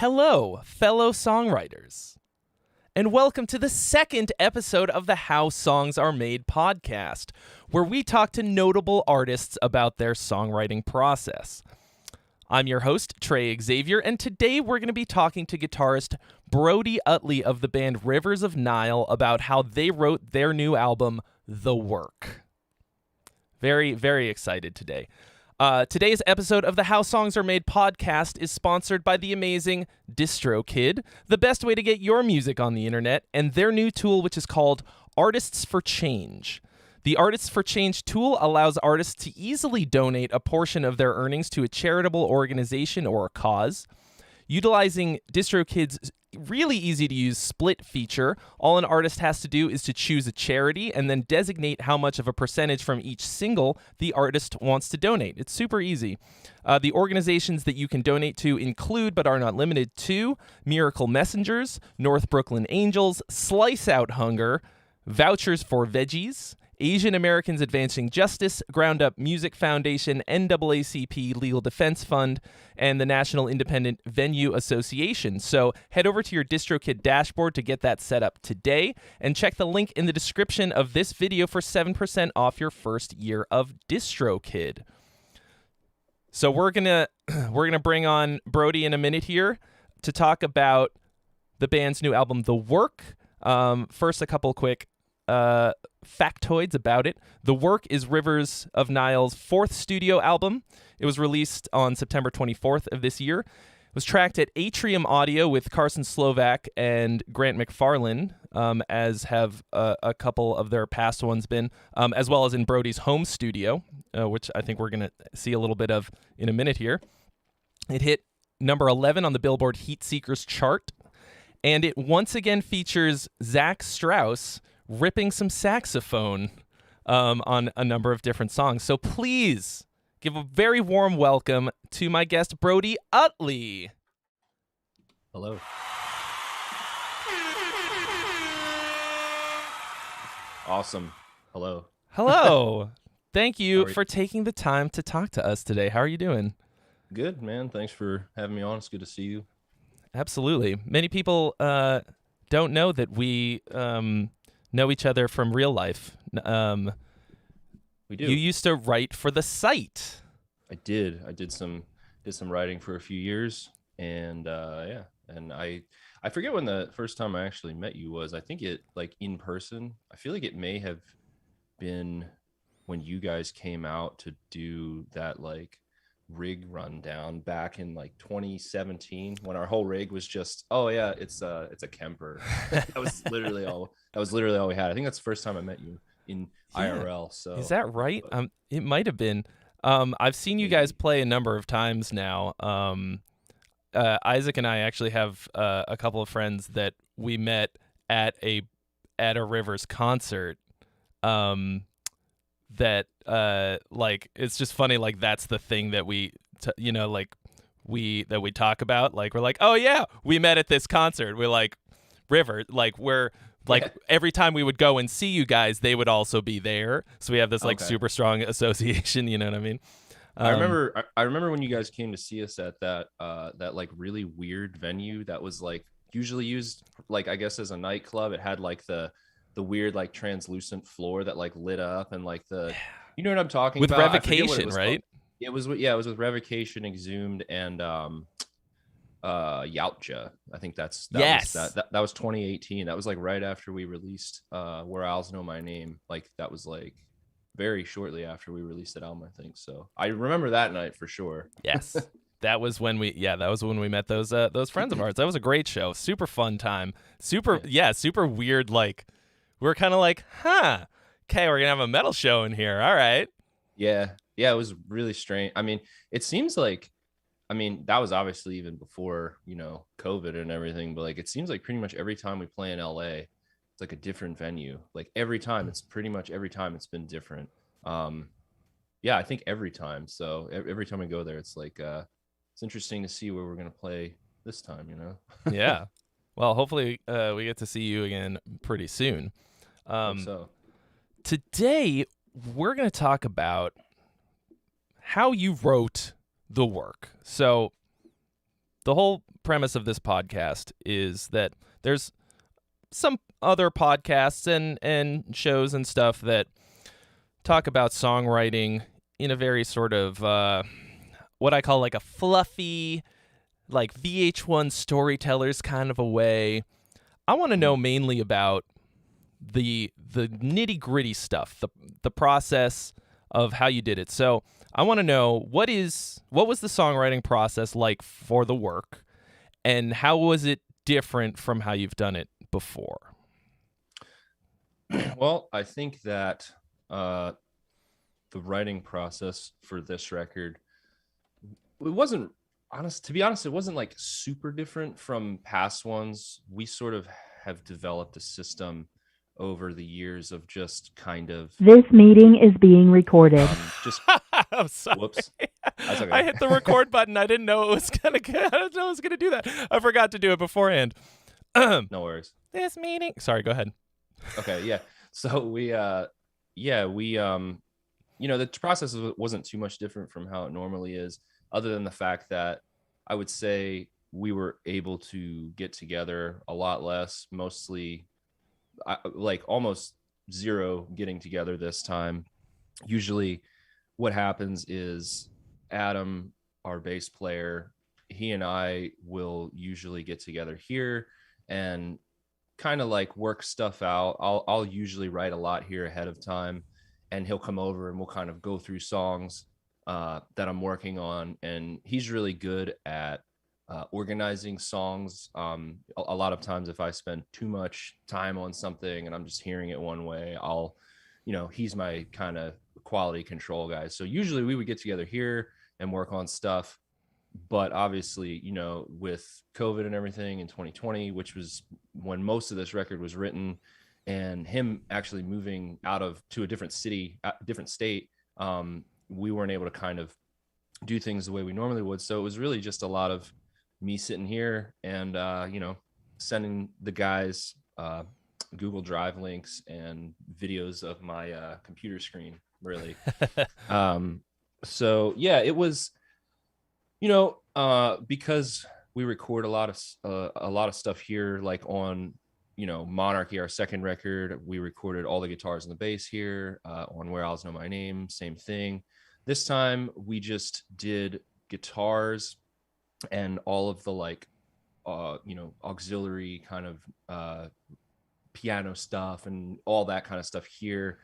Hello, fellow songwriters, and welcome to the second episode of the How Songs Are Made podcast, where we talk to notable artists about their songwriting process. I'm your host, Trey Xavier, and today we're going to be talking to guitarist Brody Uttley of the band Rivers of Nile about how they wrote their new album, The Work. Very, very excited today. Today's episode of the How Songs Are Made podcast is sponsored by the amazing DistroKid, the best way to get your music on the internet, and their new tool, which is called Artists for Change. The Artists for Change tool allows artists to easily donate a portion of their earnings to a charitable organization or a cause. Utilizing DistroKid's really easy-to-use split feature, all an artist has to do is to choose a charity and then designate how much of a percentage from each single the artist wants to donate. It's super easy. The organizations that you can donate to include, but are not limited to, Miracle Messengers, North Brooklyn Angels, Slice Out Hunger, Vouchers for Veggies, Asian Americans Advancing Justice, Ground Up Music Foundation, NAACP Legal Defense Fund, and the National Independent Venue Association. So head over to your DistroKid dashboard to get that set up today, and check the link in the description of this video for 7% off your first year of DistroKid. So we're gonna bring on Brody in a minute here to talk about the band's new album, The Work. First, a couple quick factoids about it. The Work is Rivers of Nile's fourth studio album. It was released on September 24th of this year. It was tracked at Atrium Audio with Carson Slovak and Grant McFarlane, as have a couple of their past ones been, as well as in Brody's home studio, which I think we're going to see a little bit of in a minute here. It hit number 11 on the Billboard Heat Seekers chart, and it once again features Zach Strauss ripping some saxophone on a number of different songs. So please give a very warm welcome to my guest, Brody Uttley. Hello. Awesome. Hello. Hello. Thank you for taking the time to talk to us today. How are you doing? Good, man. Thanks for having me on. It's good to see you. Absolutely. Many people don't know that we know each other from real life. We do. You used to write for the site. I did some writing for a few years, and and I forget when the first time I actually met you was. I think it, like, in person. I feel like it may have been when you guys came out to do that, like, rig rundown back in like 2017, when our whole rig was just, oh yeah, it's a Kemper. That was literally all we had. I think that's the first time I met you in IRL. So is that right? It might have been. I've seen you guys play a number of times now. Isaac and I actually have a couple of friends that we met at a Rivers concert. That like, it's just funny, like, that's the thing that we talk about, like, we're like, oh yeah, we met at this concert. We're like, River, like, we're like, every time we would go and see you guys, they would also be there, so we have this like super strong association, you know what I mean? I remember when you guys came to see us at that like really weird venue that was like usually used, like, I guess as a nightclub. It had like the weird, like, translucent floor that, like, lit up, and like you know what I'm talking with about? Revocation, right? It was with Revocation, Exhumed, and Yautja. I think that was 2018. That was like right after we released Where Owls Know My Name. Like, that was like very shortly after we released that album, I think. So I remember that night for sure. Yes. That was when we met those friends of ours. That was a great show. Super fun time. Super weird. Like, we're kind of like, okay, we're gonna have a metal show in here. All right. Yeah. It was really strange. I mean, it seems like, that was obviously even before, COVID and everything, but like, it seems like pretty much every time we play in LA, it's like a different venue. Like, every time it's been different. I think every time. So every time we go there, it's like, it's interesting to see where we're going to play this time, Yeah. Well, hopefully we get to see you again pretty soon. So today, we're going to talk about how you wrote The Work. So the whole premise of this podcast is that there's some other podcasts and shows and stuff that talk about songwriting in a very sort of what I call like a fluffy, like VH1 storytellers kind of a way. I want to know mainly about the nitty gritty stuff, the process of how you did it. So I want to know what was the songwriting process like for the work, and how was it different from how you've done it before? Well, I think that the writing process for this record, it wasn't to be honest, it wasn't like super different from past ones. We sort of have developed a system over the years of just kind of This meeting is being recorded. Just I'm sorry. whoops. That's okay. I hit the record button. I didn't know it was gonna. I didn't know it was gonna do that. I forgot to do it beforehand. No worries. This meeting. Sorry. Go ahead. Okay. Yeah. So we the process wasn't too much different from how it normally is, other than the fact that I would say we were able to get together a lot less, mostly like almost zero getting together this time. Usually what happens is Adam, our bass player, he and I will usually get together here and kind of like work stuff out. I'll usually write a lot here ahead of time, and he'll come over and we'll kind of go through songs that I'm working on. And he's really good at organizing songs. A lot of times if I spend too much time on something and I'm just hearing it one way, he's my kind of quality control guy. So usually we would get together here and work on stuff. But obviously, with COVID and everything in 2020, which was when most of this record was written, and him actually moving to a different city, different state, we weren't able to kind of do things the way we normally would. So it was really just a lot of me sitting here and, sending the guys Google Drive links and videos of my computer screen, really. So yeah, it was, because we record a lot of stuff here, like on, Monarchy, our second record, we recorded all the guitars and the bass here. On Where Owls Know My Name, same thing. This time we just did guitars and all of the like, auxiliary kind of piano stuff and all that kind of stuff here.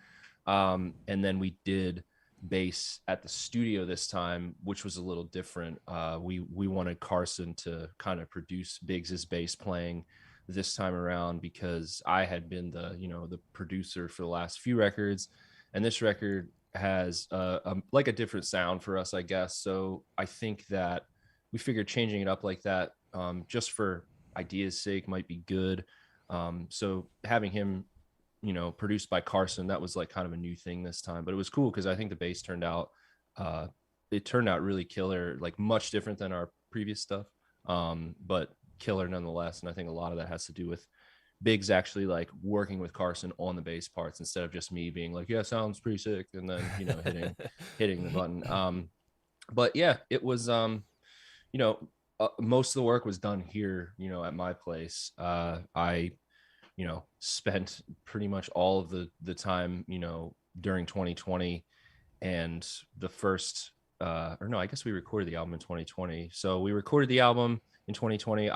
And then we did bass at the studio this time, which was a little different. We wanted Carson to kind of produce Biggs's bass playing this time around, because I had been the producer for the last few records, and this record has like a different sound for us, I guess. So I think that we figured changing it up like that, just for ideas sake, might be good. So having him produced by Carson, that was like kind of a new thing this time, but it was cool because I think the bass turned out really killer, like much different than our previous stuff, but killer nonetheless. And I think a lot of that has to do with Biggs actually like working with Carson on the bass parts instead of just me being like, yeah, sounds pretty sick, and then hitting the button. But yeah, it was most of the work was done here, at my place. I spent pretty much all of the time, during 2020 and the first, I guess we recorded the album in 2020. So we recorded the album in 2020.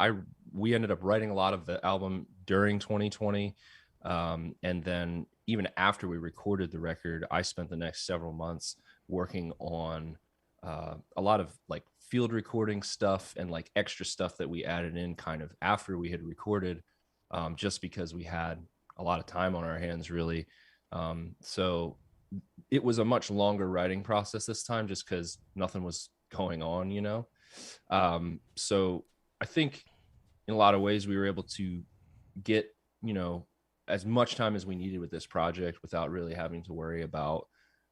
We ended up writing a lot of the album during 2020. And then even after we recorded the record, I spent the next several months working on a lot of like field recording stuff and like extra stuff that we added in kind of after we had recorded, just because we had a lot of time on our hands, really. So it was a much longer writing process this time, just because nothing was going on, so I think in a lot of ways we were able to get, as much time as we needed with this project without really having to worry about,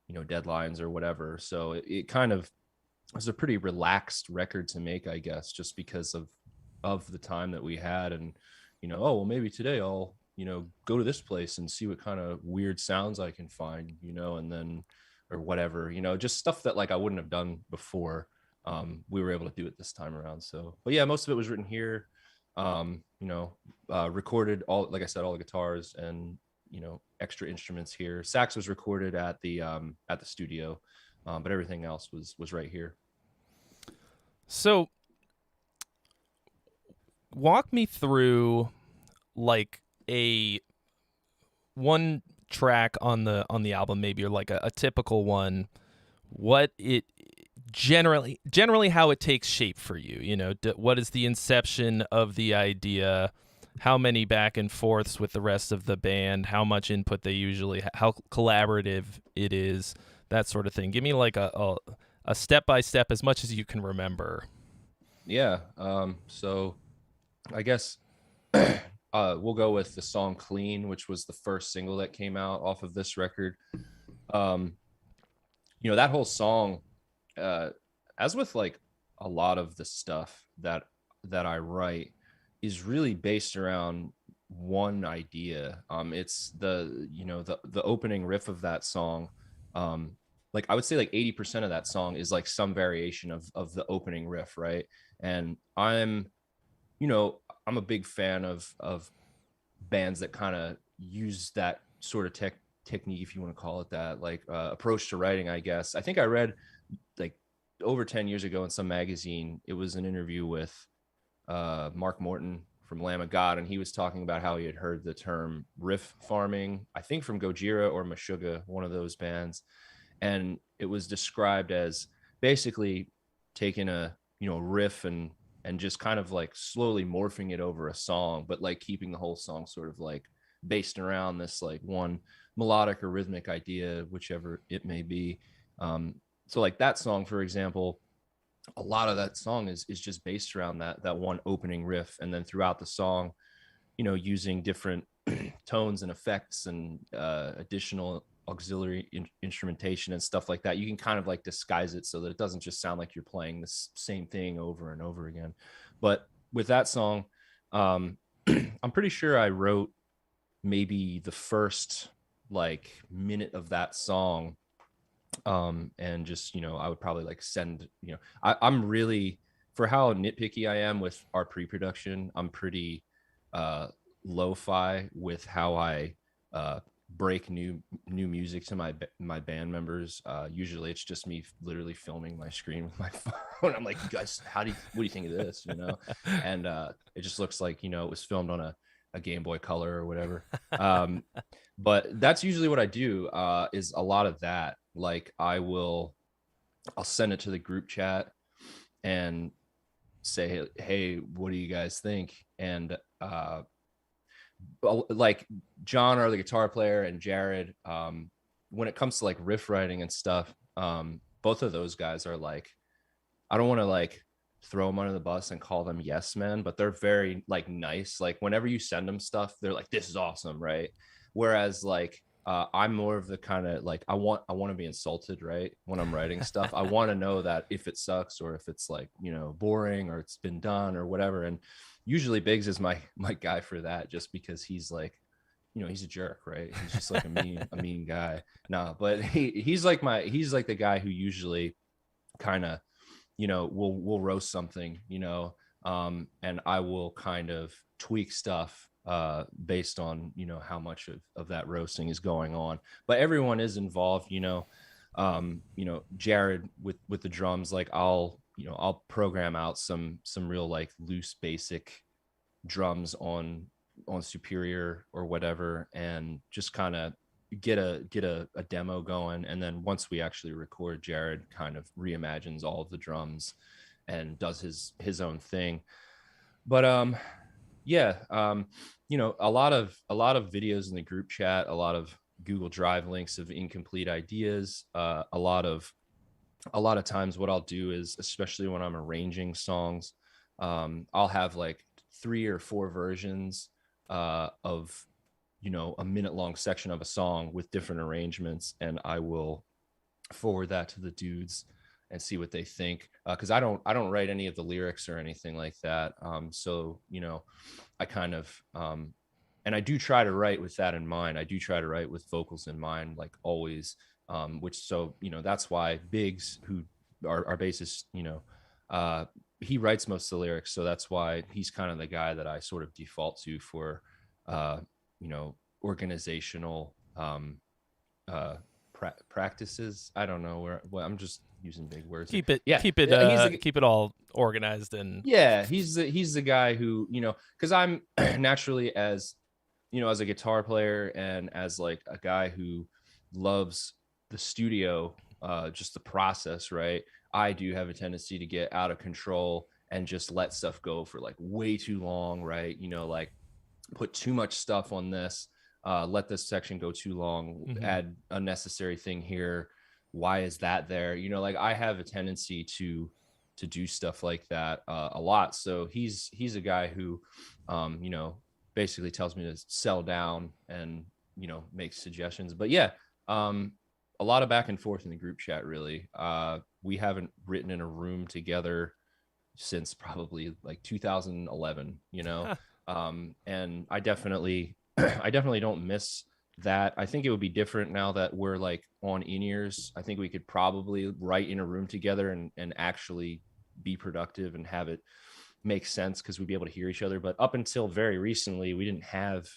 deadlines or whatever. So it kind of was a pretty relaxed record to make, I guess, just because of the time that we had. And oh, well, maybe today I'll go to this place and see what kind of weird sounds I can find, and then, or whatever, just stuff that like I wouldn't have done before. we were able to do it this time around. So, but yeah, most of it was written here. Recorded all, like I said, all the guitars and extra instruments here. Sax was recorded at the studio, but everything else was right here. So walk me through like a one track on the album, maybe, or like a typical one, what it generally how it takes shape for you. What is the inception of the idea, how many back and forths with the rest of the band, how much input they usually how collaborative it is, that sort of thing. Give me like a step by step, as much as you can remember. Yeah. So I guess we'll go with the song Clean, which was the first single that came out off of this record. That whole song, as with like a lot of the stuff that I write, is really based around one idea. It's the opening riff of that song. Like I would say like 80% of that song is like some variation of the opening riff, right? And I'm a big fan of bands that kind of use that sort of technique, if you want to call it that, like approach to writing, I guess. I think I read like over 10 years ago in some magazine, it was an interview with Mark Morton from Lamb of God, and he was talking about how he had heard the term riff farming, I think from Gojira or Meshuggah, one of those bands, and it was described as basically taking a riff and just kind of like slowly morphing it over a song, but like keeping the whole song sort of like based around this like one melodic or rhythmic idea, whichever it may be. So like that song, for example, a lot of that song is just based around that one opening riff, and then throughout the song, using different tones and effects and additional auxiliary instrumentation and stuff like that, you can kind of like disguise it so that it doesn't just sound like you're playing the same thing over and over again. But with that song, I'm pretty sure I wrote maybe the first like minute of that song, and just I would probably like send I'm really, for how nitpicky I am with our pre-production, I'm pretty lo-fi with how I break new music to my band members. Usually it's just me literally filming my screen with my phone. I'm like, guys, what do you think of this? And it just looks like it was filmed on a Game Boy Color or whatever. But that's usually what I do, is a lot of that. Like I'll send it to the group chat and say, hey, what do you guys think? And like John, our the guitar player, and Jared, when it comes to like riff writing and stuff, both of those guys are like, I don't want to like throw them under the bus and call them yes men, but they're very like nice. Like whenever you send them stuff, they're like, this is awesome, right? Whereas like I'm more of the kind of like I want to be insulted, right? When I'm writing stuff, I want to know that if it sucks or if it's like boring or it's been done or whatever. And usually Biggs is my guy for that, just because he's like, he's a jerk, right? He's just like a mean guy. No, but he's like the guy who usually kind of we'll roast something, and I will kind of tweak stuff based on how much of that roasting is going on. But everyone is involved. Jared with the drums, like I'll program out some real like loose basic drums on Superior or whatever, and just kind of get a demo going. And then once we actually record, Jared kind of reimagines all of the drums and does his own thing. But a lot of videos in the group chat, a lot of Google Drive links of incomplete ideas. A lot of times what I'll do is, especially when I'm arranging songs, I'll have like 3 or 4 versions of a minute long section of a song with different arrangements, and I will forward that to the dudes and see what they think, because I don't write any of the lyrics or anything like that. So I kind of and I do try to write with that in mind. I do try to write with vocals in mind, like always, which, so that's why Biggs, who our bassist, he writes most of the lyrics, so that's why he's kind of the guy that I sort of default to for organizational practices. I don't know well, I'm just using big words. Keep it Yeah, keep it he's keep it all organized and yeah, he's the guy who, because I'm naturally, as as a guitar player and as like a guy who loves the studio, just the process, right? I do have a tendency to get out of control and just let stuff go for like way too long, right? Like put too much stuff on this, let this section go too long, add unnecessary thing here. Why is that there? Like I have a tendency to do stuff like that a lot. So he's a guy who, basically tells me to sell down and, make suggestions. But yeah, a lot of back and forth in the group chat, really. We haven't written in a room together since probably like 2011, and I definitely don't miss that. I think it would be different now that we're like on in-ears. I think we could probably write in a room together and actually be productive and have it make sense, because we'd be able to hear each other. But up until very recently, we didn't have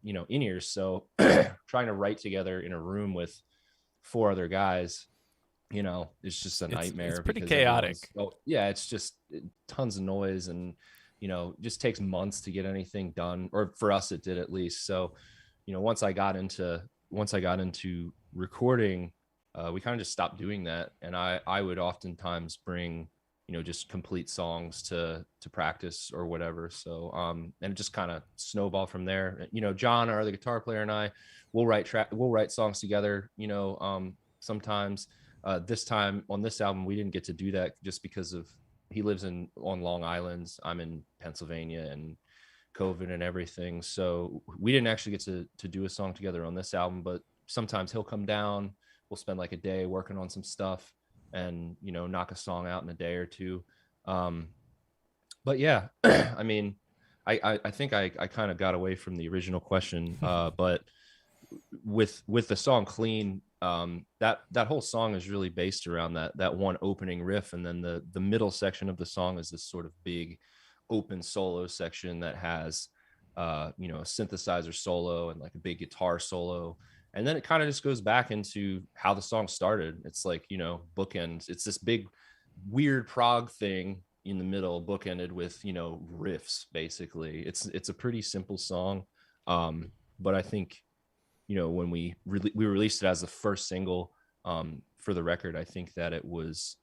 in-ears, so trying to write together in a room with 4 other guys, it's just a nightmare. It's pretty because chaotic. it's just tons of noise, and just takes months to get anything done, or for us it did, at least. So once I got into recording, we kind of just stopped doing that, and I would oftentimes bring just complete songs to practice or whatever. So and it just kind of snowballed from there. John, our other guitar player, and I will write songs together, sometimes. This time on this album, we didn't get to do that just because of he lives on Long Island. I'm in Pennsylvania, and COVID and everything. So we didn't actually get to do a song together on this album, but sometimes he'll come down. We'll spend like a day working on some stuff and, knock a song out in a day or two. But yeah, I mean, I think I kind of got away from the original question, but with the song Clean, that whole song is really based around that one opening riff, and then the middle section of the song is this sort of big open solo section that has a synthesizer solo and like a big guitar solo, and then it kind of just goes back into how the song started. It's like bookends. It's this big weird prog thing in the middle, bookended with riffs. Basically, it's a pretty simple song, but I think when we released it as the first single for the record, I think that it was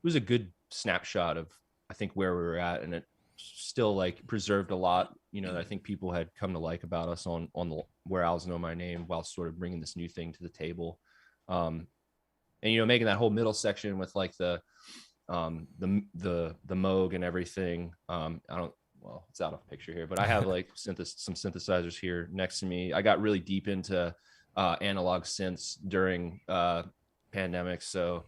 a good snapshot of I think where we were at, and it still like preserved a lot that I think people had come to like about us on the Where Owls Know My Name, while sort of bringing this new thing to the table, and making that whole middle section with like the Moog and everything. It's out of picture here, but I have like some synthesizers here next to me. I got really deep into analog synths during pandemic, so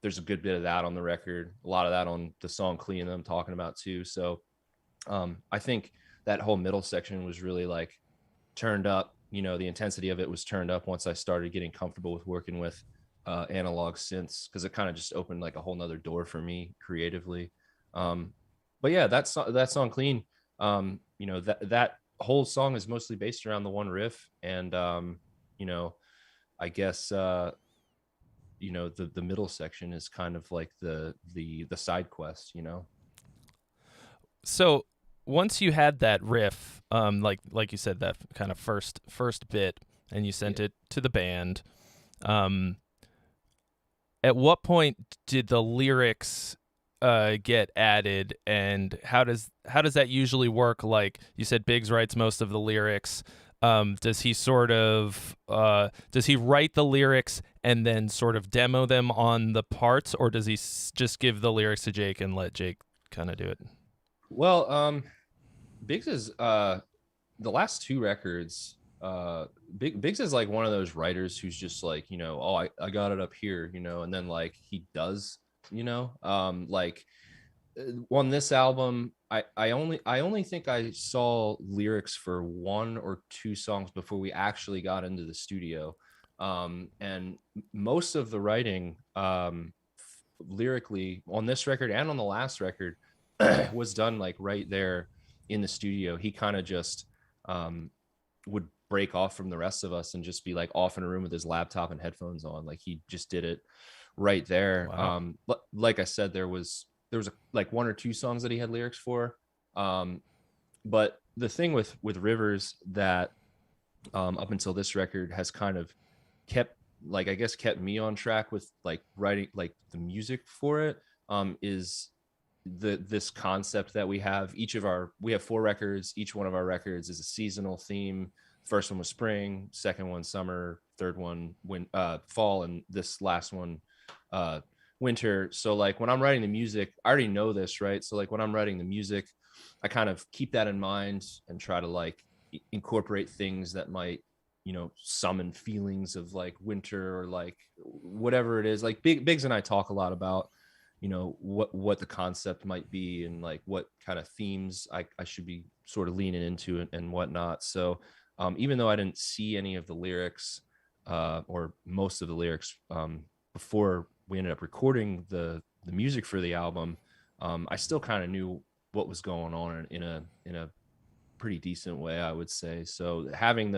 there's a good bit of that on the record, a lot of that on the song Clean that I'm talking about too. So I think that whole middle section was really like turned up. The intensity of it was turned up once I started getting comfortable with working with analog synths, because it kind of just opened like a whole nother door for me creatively. But yeah, that song Clean, that whole song is mostly based around the one riff, and I guess the middle section is kind of like the side quest. So once you had that riff, like you said, that kind of first bit, and you sent it to the band, at what point did the lyrics get added, and how does that usually work? Like you said, Biggs writes most of the lyrics. Does he write the lyrics and then sort of demo them on the parts, or does he just give the lyrics to Jake and let Jake kind of do it? Well, Biggs is the last 2 records. Biggs is like one of those writers who's just like, I got it up here, and then like he does, like on this album, I only think I saw lyrics for 1 or 2 songs before we actually got into the studio, and most of the writing lyrically on this record and on the last record was done like right there in the studio. He kind of just would break off from the rest of us and just be like off in a room with his laptop and headphones on. Like he just did it right there. Wow. Like I said, there was like one or two songs that he had lyrics for. But the thing with Rivers that up until this record has kind of kept kept me on track with like writing like the music for it, is this concept that we have. We have 4 records. Each one of our records is a seasonal theme. First one was spring, second one summer, third one fall, and this last one winter. So like when I'm writing the music, I already know this, right? So like when I'm writing the music, I kind of keep that in mind and try to like incorporate things that might, summon feelings of like winter or like whatever it is. Like Biggs and I talk a lot about, what the concept might be and like what kind of themes I should be sort of leaning into and whatnot. So even though I didn't see any of the lyrics or most of the lyrics before we ended up recording the music for the album, I still kind of knew what was going on in a pretty decent way, I would say. So having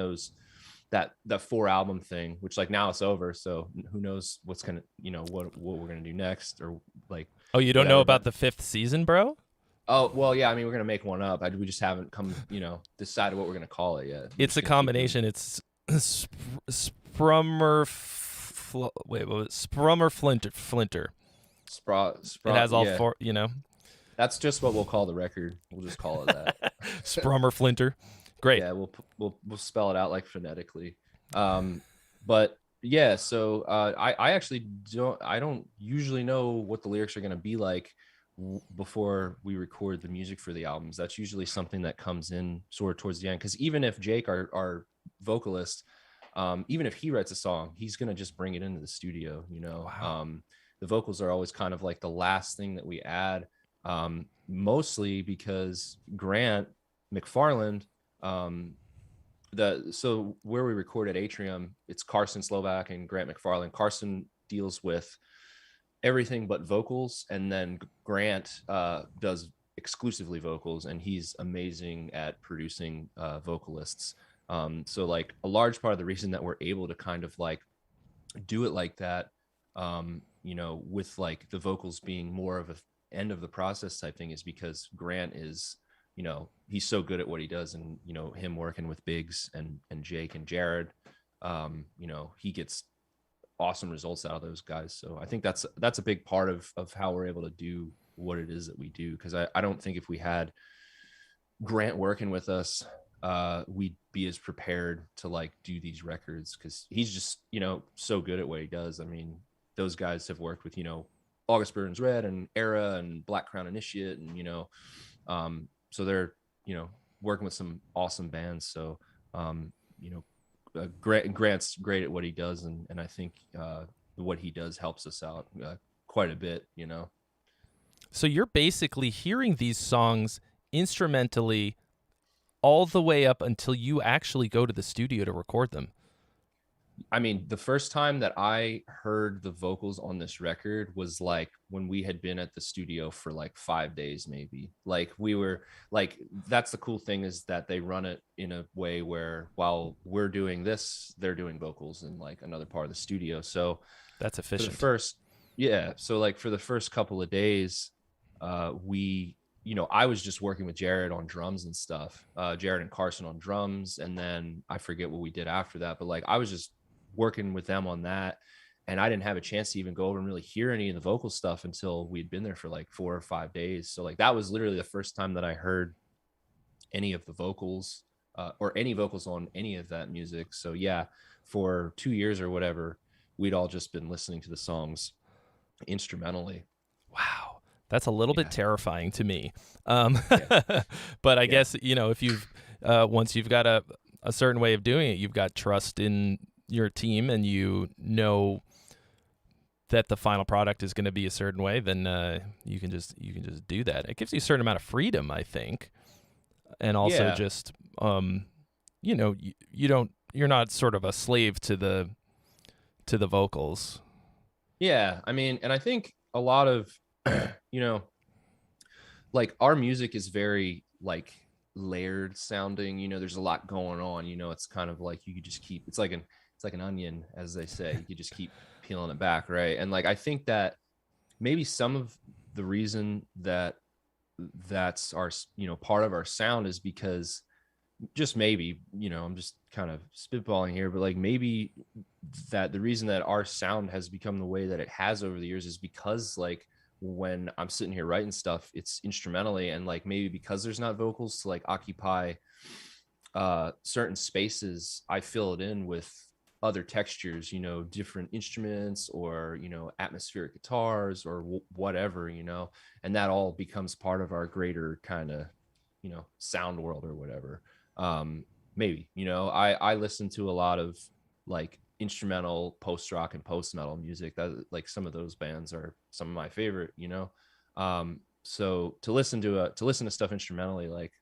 that 4 album thing, which like now it's over, so who knows what's gonna, what we're gonna do next, or like. Oh, you don't whatever, know about the 5th season, bro? Oh well, yeah. I mean, we're gonna make one up. We just haven't decided what we're gonna call it yet. It's a combination. It's Sprummer. Wait, what was it? Sprummer Flinter. It has all 4. That's just what we'll call the record. We'll just call it that. Sprummer Flinter. Great. Yeah, we'll spell it out like phonetically. But yeah, so I actually don't usually know what the lyrics are going to be like before we record the music for the albums. That's usually something that comes in sort of towards the end, because even if Jake, our vocalist, even if he writes a song, he's going to just bring it into the studio. Wow. The vocals are always kind of like the last thing that we add, mostly because Grant McFarland, so where we record at Atrium, it's Carson Slovak and Grant McFarland. Carson deals with everything but vocals, and then Grant does exclusively vocals, and he's amazing at producing vocalists. So like a large part of the reason that we're able to kind of like do it like that, with like the vocals being more of a end of the process type thing, is because Grant is, he's so good at what he does, and him working with Biggs and Jake and Jared, he gets awesome results out of those guys. So I think that's a big part of how we're able to do what it is that we do, because I don't think if we had Grant working with us, we'd be as prepared to like do these records, because he's just so good at what he does. I mean, those guys have worked with August Burns Red and Era and Black Crown Initiate, and so they're working with some awesome bands. So Grant's great at what he does, and I think what he does helps us out quite a bit. So you're basically hearing these songs instrumentally all the way up until you actually go to the studio to record them. I mean, the first time that I heard the vocals on this record was like when we had been at the studio for like 5 days, maybe. Like we were like, that's the cool thing, is that they run it in a way where while we're doing this, they're doing vocals in like another part of the studio. So that's efficient. So like for the first couple of days, I was just working with Jared on drums and stuff, Jared and Carson on drums. And then I forget what we did after that, but like I was just working with them on that, and I didn't have a chance to even go over and really hear any of the vocal stuff until we'd been there for like 4 or 5 days. So like that was literally the first time that I heard any of the vocals, or any vocals on any of that music. So yeah, for 2 years or whatever, we'd all just been listening to the songs instrumentally. Wow, that's a little bit terrifying to me. But I guess if you've once you've got a certain way of doing it, you've got trust in your team, and that the final product is going to be a certain way, then you can just do that. It gives you a certain amount of freedom, I think, and also just you're not sort of a slave to the vocals. Yeah, I mean, and I think a lot of, you know, like our music is very like layered sounding, there's a lot going on, it's kind of like you could just keep, it's like an onion, as they say, you could just keep peeling it back. Right. And like, I think that maybe some of the reason that that's our, part of our sound is because just maybe, I'm just kind of spitballing here, but like maybe that the reason that our sound has become the way that it has over the years is because like when I'm sitting here writing stuff, it's instrumentally, and like maybe because there's not vocals to like occupy certain spaces, I fill it in with other textures, different instruments or, atmospheric guitars or whatever, and that all becomes part of our greater kind of, sound world or whatever. Maybe, I listen to a lot of like instrumental post rock and post metal music. That like some of those bands are some of my favorite, so to listen to stuff instrumentally, like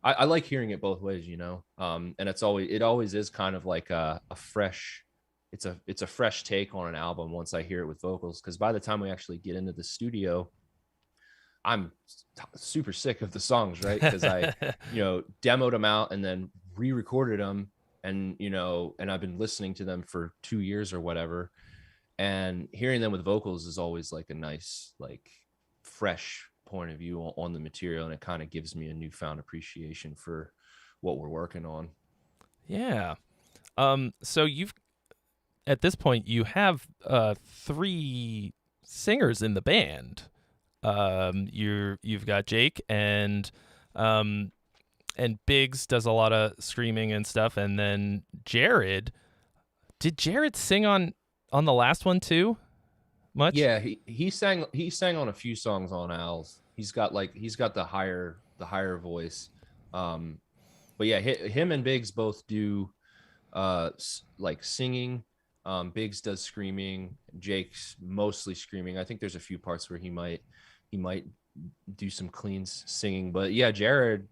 I like hearing it both ways, and it always is kind of like a fresh, it's a fresh take on an album once I hear it with vocals, because by the time we actually get into the studio, I'm super sick of the songs, right? Because I, demoed them out and then re-recorded them, and and I've been listening to them for 2 years or whatever, and hearing them with vocals is always like a nice, like fresh point of view on the material, and it kind of gives me a newfound appreciation for what we're working on. Yeah. So at this point you have 3 singers in the band. You've got Jake and Biggs does a lot of screaming and stuff, and then Jared. Did Jared sing on the last one too? Much? Yeah, he sang on a few songs on Al's. He's got the higher voice. But yeah, him and Biggs both do like singing. Biggs does screaming. Jake's mostly screaming. I think there's a few parts where he might do some clean singing. But yeah, Jared,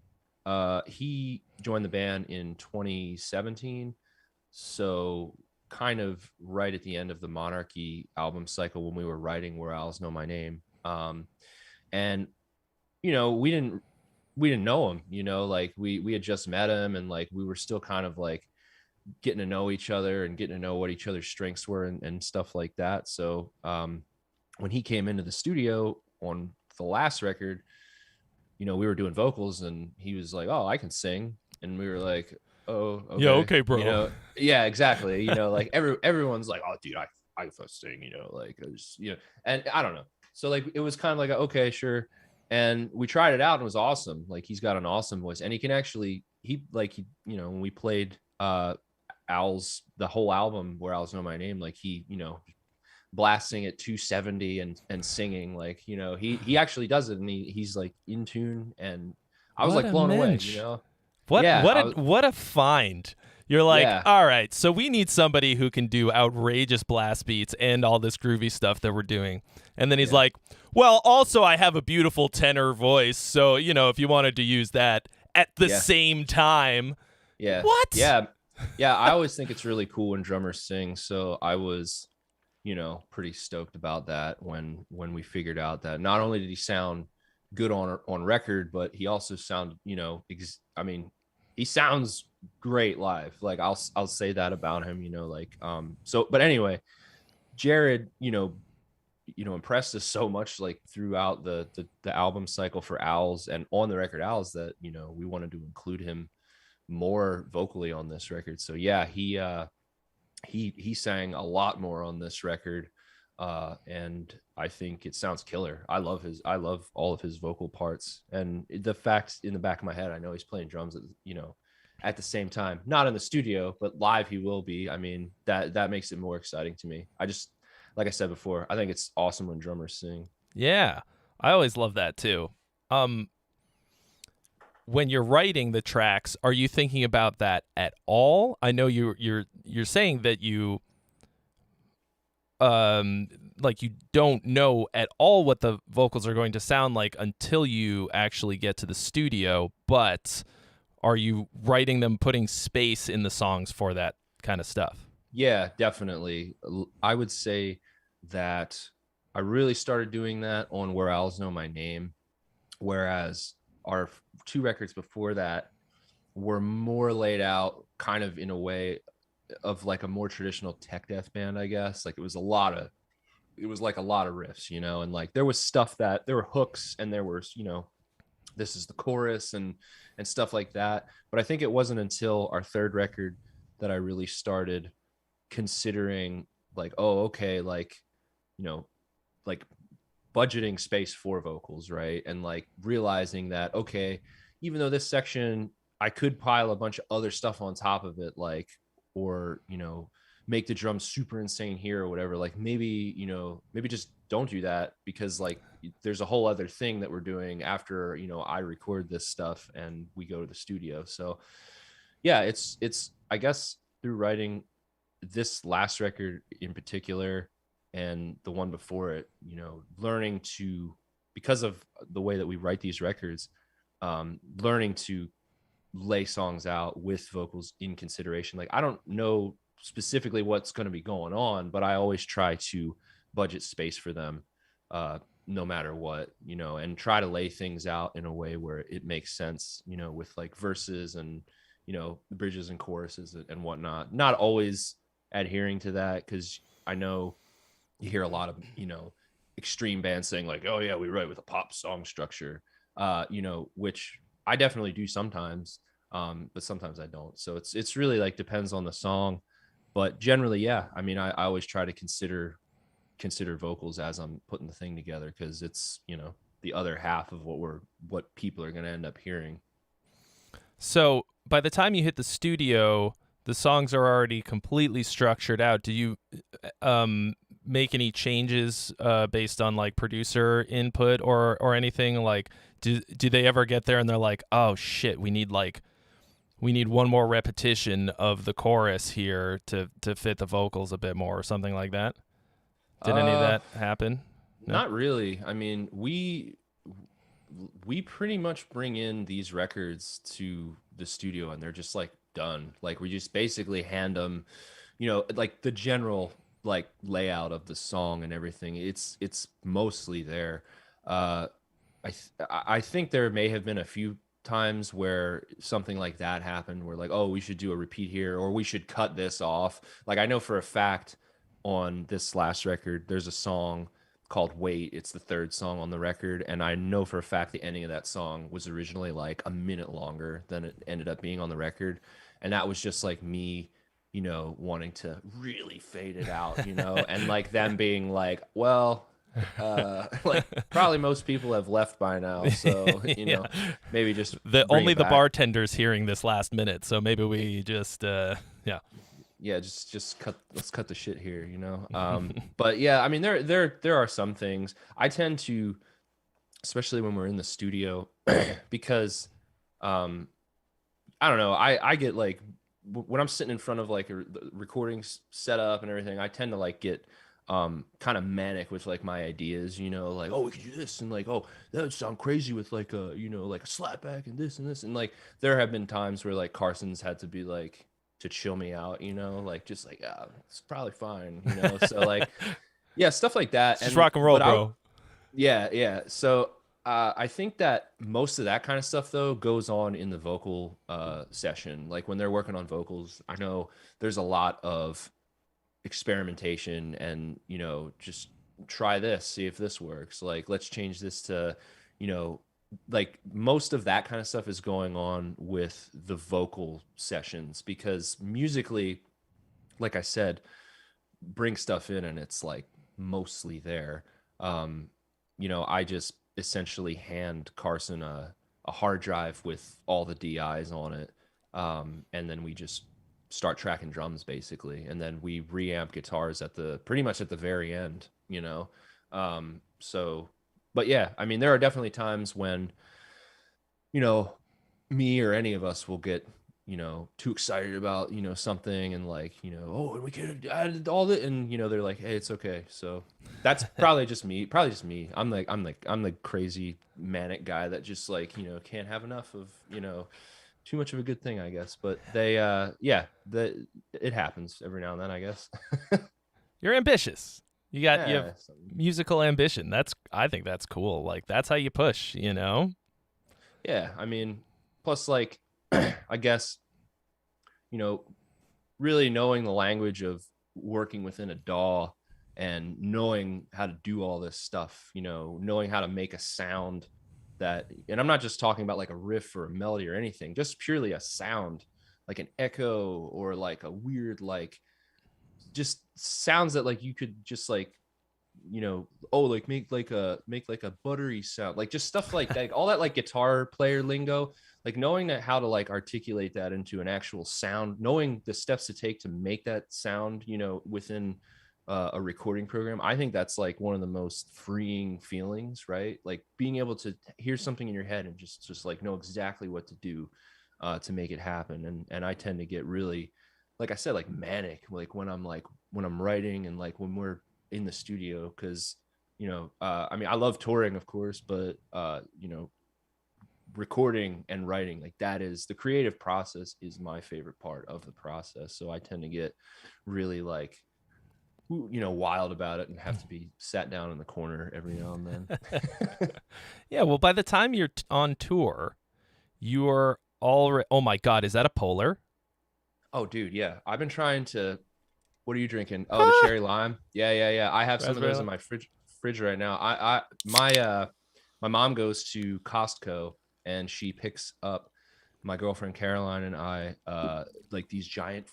he joined the band in 2017. So kind of right at the end of the Monarchy album cycle when we were writing Where Owls Know My Name. And we didn't know him, like we had just met him, and like we were still kind of like getting to know each other and getting to know what each other's strengths were and stuff like that. So when he came into the studio on the last record, we were doing vocals, and he was like, "Oh, I can sing," and we were like, "Oh, okay. Yeah, okay, bro." Yeah, exactly. Like everyone's like, "Oh, dude, I first sing," like I just, and I don't know. So like it was kind of like, okay, sure. And we tried it out, and it was awesome. Like he's got an awesome voice, and he can actually, when we played Owl's, the whole album Where Owls Know My Name, like he, blasting at 270 and singing, like, he actually does it, and he's like in tune, and I was like blown away, What a find. You're like, Yeah. all right, so we need somebody who can do outrageous blast beats and all this groovy stuff that we're doing. And then he's like, well, also I have a beautiful tenor voice, so, if you wanted to use that at the same time. Yeah. What? Yeah. Yeah. I always think it's really cool when drummers sing. So I was, pretty stoked about that when we figured out that not only did he sound good on record, but he also sounded, he sounds great live. Like I'll say that about him, but anyway, Jared, impressed us so much, like throughout the album cycle for Owls and on the record Owls, that, we wanted to include him more vocally on this record. So yeah, he sang a lot more on this record. And I think it sounds killer. I love all of his vocal parts, and the fact in the back of my head, I know he's playing drums at the same time, not in the studio, but live he will be. I mean, that makes it more exciting to me. I just, like I said before, I think it's awesome when drummers sing. Yeah, I always love that too. When you're writing the tracks, are you thinking about that at all? I know you're saying that you like you don't know at all what the vocals are going to sound like until you actually get to the studio, but are you writing them, putting space in the songs for that kind of stuff? Yeah, definitely. I would say that I really started doing that on Where Owls Know My Name, whereas our two records before that were more laid out kind of in a way of like a more traditional tech death band, I guess. Like it was like a lot of riffs, and like there was stuff that there were hooks and there was, this is the chorus and stuff like that. But I think it wasn't until our third record that I really started considering like, oh, okay, like, you know, like budgeting space for vocals, right? And like realizing that, okay, even though this section I could pile a bunch of other stuff on top of it, like, or, make the drums super insane here or whatever, like maybe, maybe just don't do that, because like there's a whole other thing that we're doing after, I record this stuff and we go to the studio. So yeah, it's I guess through writing this last record in particular and the one before it, learning to, because of the way that we write these records, learning to lay songs out with vocals in consideration. Like I don't know specifically what's going to be going on, but I always try to budget space for them, no matter what, and try to lay things out in a way where it makes sense, with like verses and, bridges and choruses and whatnot. Not always adhering to that, because I know you hear a lot of, extreme bands saying like, oh yeah, we write with a pop song structure, which I definitely do sometimes, but sometimes I don't. So it's really like depends on the song, but generally, yeah. I mean, I always try to consider vocals as I'm putting the thing together, because it's, the other half of what people are going to end up hearing. So by the time you hit the studio, the songs are already completely structured out. Do you make any changes based on like producer input or anything? Like, do they ever get there and they're like, oh shit, we need one more repetition of the chorus here to fit the vocals a bit more, or something like that? Did any of that happen? No? Not really. I mean, we pretty much bring in these records to the studio and they're just like done. Like we just basically hand them, like the general like layout of the song and everything. It's mostly there. I think there may have been a few times where something like that happened, where like, oh, we should do a repeat here, or we should cut this off. Like I know for a fact on this last record, there's a song called Wait. It's the third song on the record. And I know for a fact the ending of that song was originally like a minute longer than it ended up being on the record. And that was just like me, wanting to really fade it out, and like them being like, well, like probably most people have left by now, so Yeah. maybe just Only the back. bartender's hearing this last minute, so maybe we just just let's cut the shit here, but yeah, I mean there are some things I tend to, especially when we're in the studio, because I don't know, I get like, when I'm sitting in front of like a recording setup and everything, I tend to like get kind of manic with like my ideas, like, oh, we could do this, and like, oh, that would sound crazy with like a, like a slapback and this, and like there have been times where like Carson's had to be like to chill me out, like just like, yeah, it's probably fine, so like, yeah, stuff like that. just rock and roll, bro. Yeah. So I think that most of that kind of stuff though goes on in the vocal session. Like when they're working on vocals, I know there's a lot of experimentation and, just try this, see if this works. Like, let's change this to, like most of that kind of stuff is going on with the vocal sessions, because musically, like I said, bring stuff in and it's like mostly there. I just essentially hand Carson a hard drive with all the DIs on it. And then we just start tracking drums basically. And then we reamp guitars pretty much at the very end, so, but yeah, I mean, there are definitely times when, me or any of us will get, too excited about, something, and like, oh, and we could have added all that, and they're like, hey, it's okay. So that's probably just me. I'm the crazy manic guy that just like, can't have enough of, too much of a good thing, I guess. But they it happens every now and then, I guess. You're ambitious. You have Something. musical ambition. I think that's cool. Like that's how you push, you know? Yeah, I mean, plus like I guess, you know, really knowing the language of working within a DAW and knowing how to do all this stuff, you know, knowing how to make a sound that, and I'm not just talking about like a riff or a melody or anything, just purely a sound, like an echo or like a weird, like just sounds that like you could just like, you know, oh, like make like a buttery sound, like just stuff like that, all that like guitar player lingo, like knowing that how to like articulate that into an actual sound, knowing the steps to take to make that sound, you know, within a recording program. I think that's like one of the most freeing feelings, right? Like being able to hear something in your head and just like know exactly what to do to make it happen. And I tend to get really, like I said, like manic, like when I'm writing and like when we're in the studio, because you know, I mean, I love touring, of course, but you know, recording and writing, like that is the creative process is my favorite part of the process. So I tend to get really like, you know, wild about it and have to be sat down in the corner every now and then. Yeah, well, by the time you're on tour, you're already. Oh my God, is that a Polar? Oh, dude, yeah, I've been trying to. What are you drinking? Oh, the Huh? cherry lime. Yeah. I have some of Raspberry those in lime? my fridge right now. My mom goes to Costco and she picks up my girlfriend Caroline and I like these giant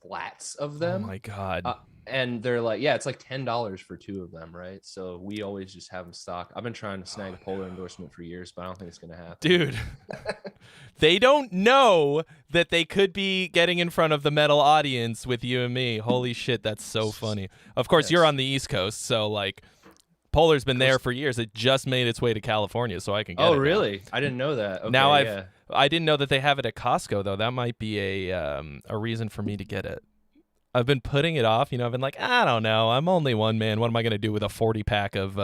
flats of Oh them. my God. Uh, and they're like, yeah, it's like $10 for two of them, right? So we always just have them stock. I've been trying to snag a Polar endorsement for years, but I don't think it's gonna happen. Dude, they don't know that they could be getting in front of the metal audience with you and me. Holy shit, that's so funny. Of course, you're Yes. on the East Coast, so like Polar's been there for years. It just made its way to California, so I can get Oh, it now. really? I didn't know that. Okay, Now yeah. I didn't know that they have it at Costco though. That might be a reason for me to get it. I've been putting it off. You know, I've been like, I don't know. I'm only one man. What am I going to do with a 40-pack of,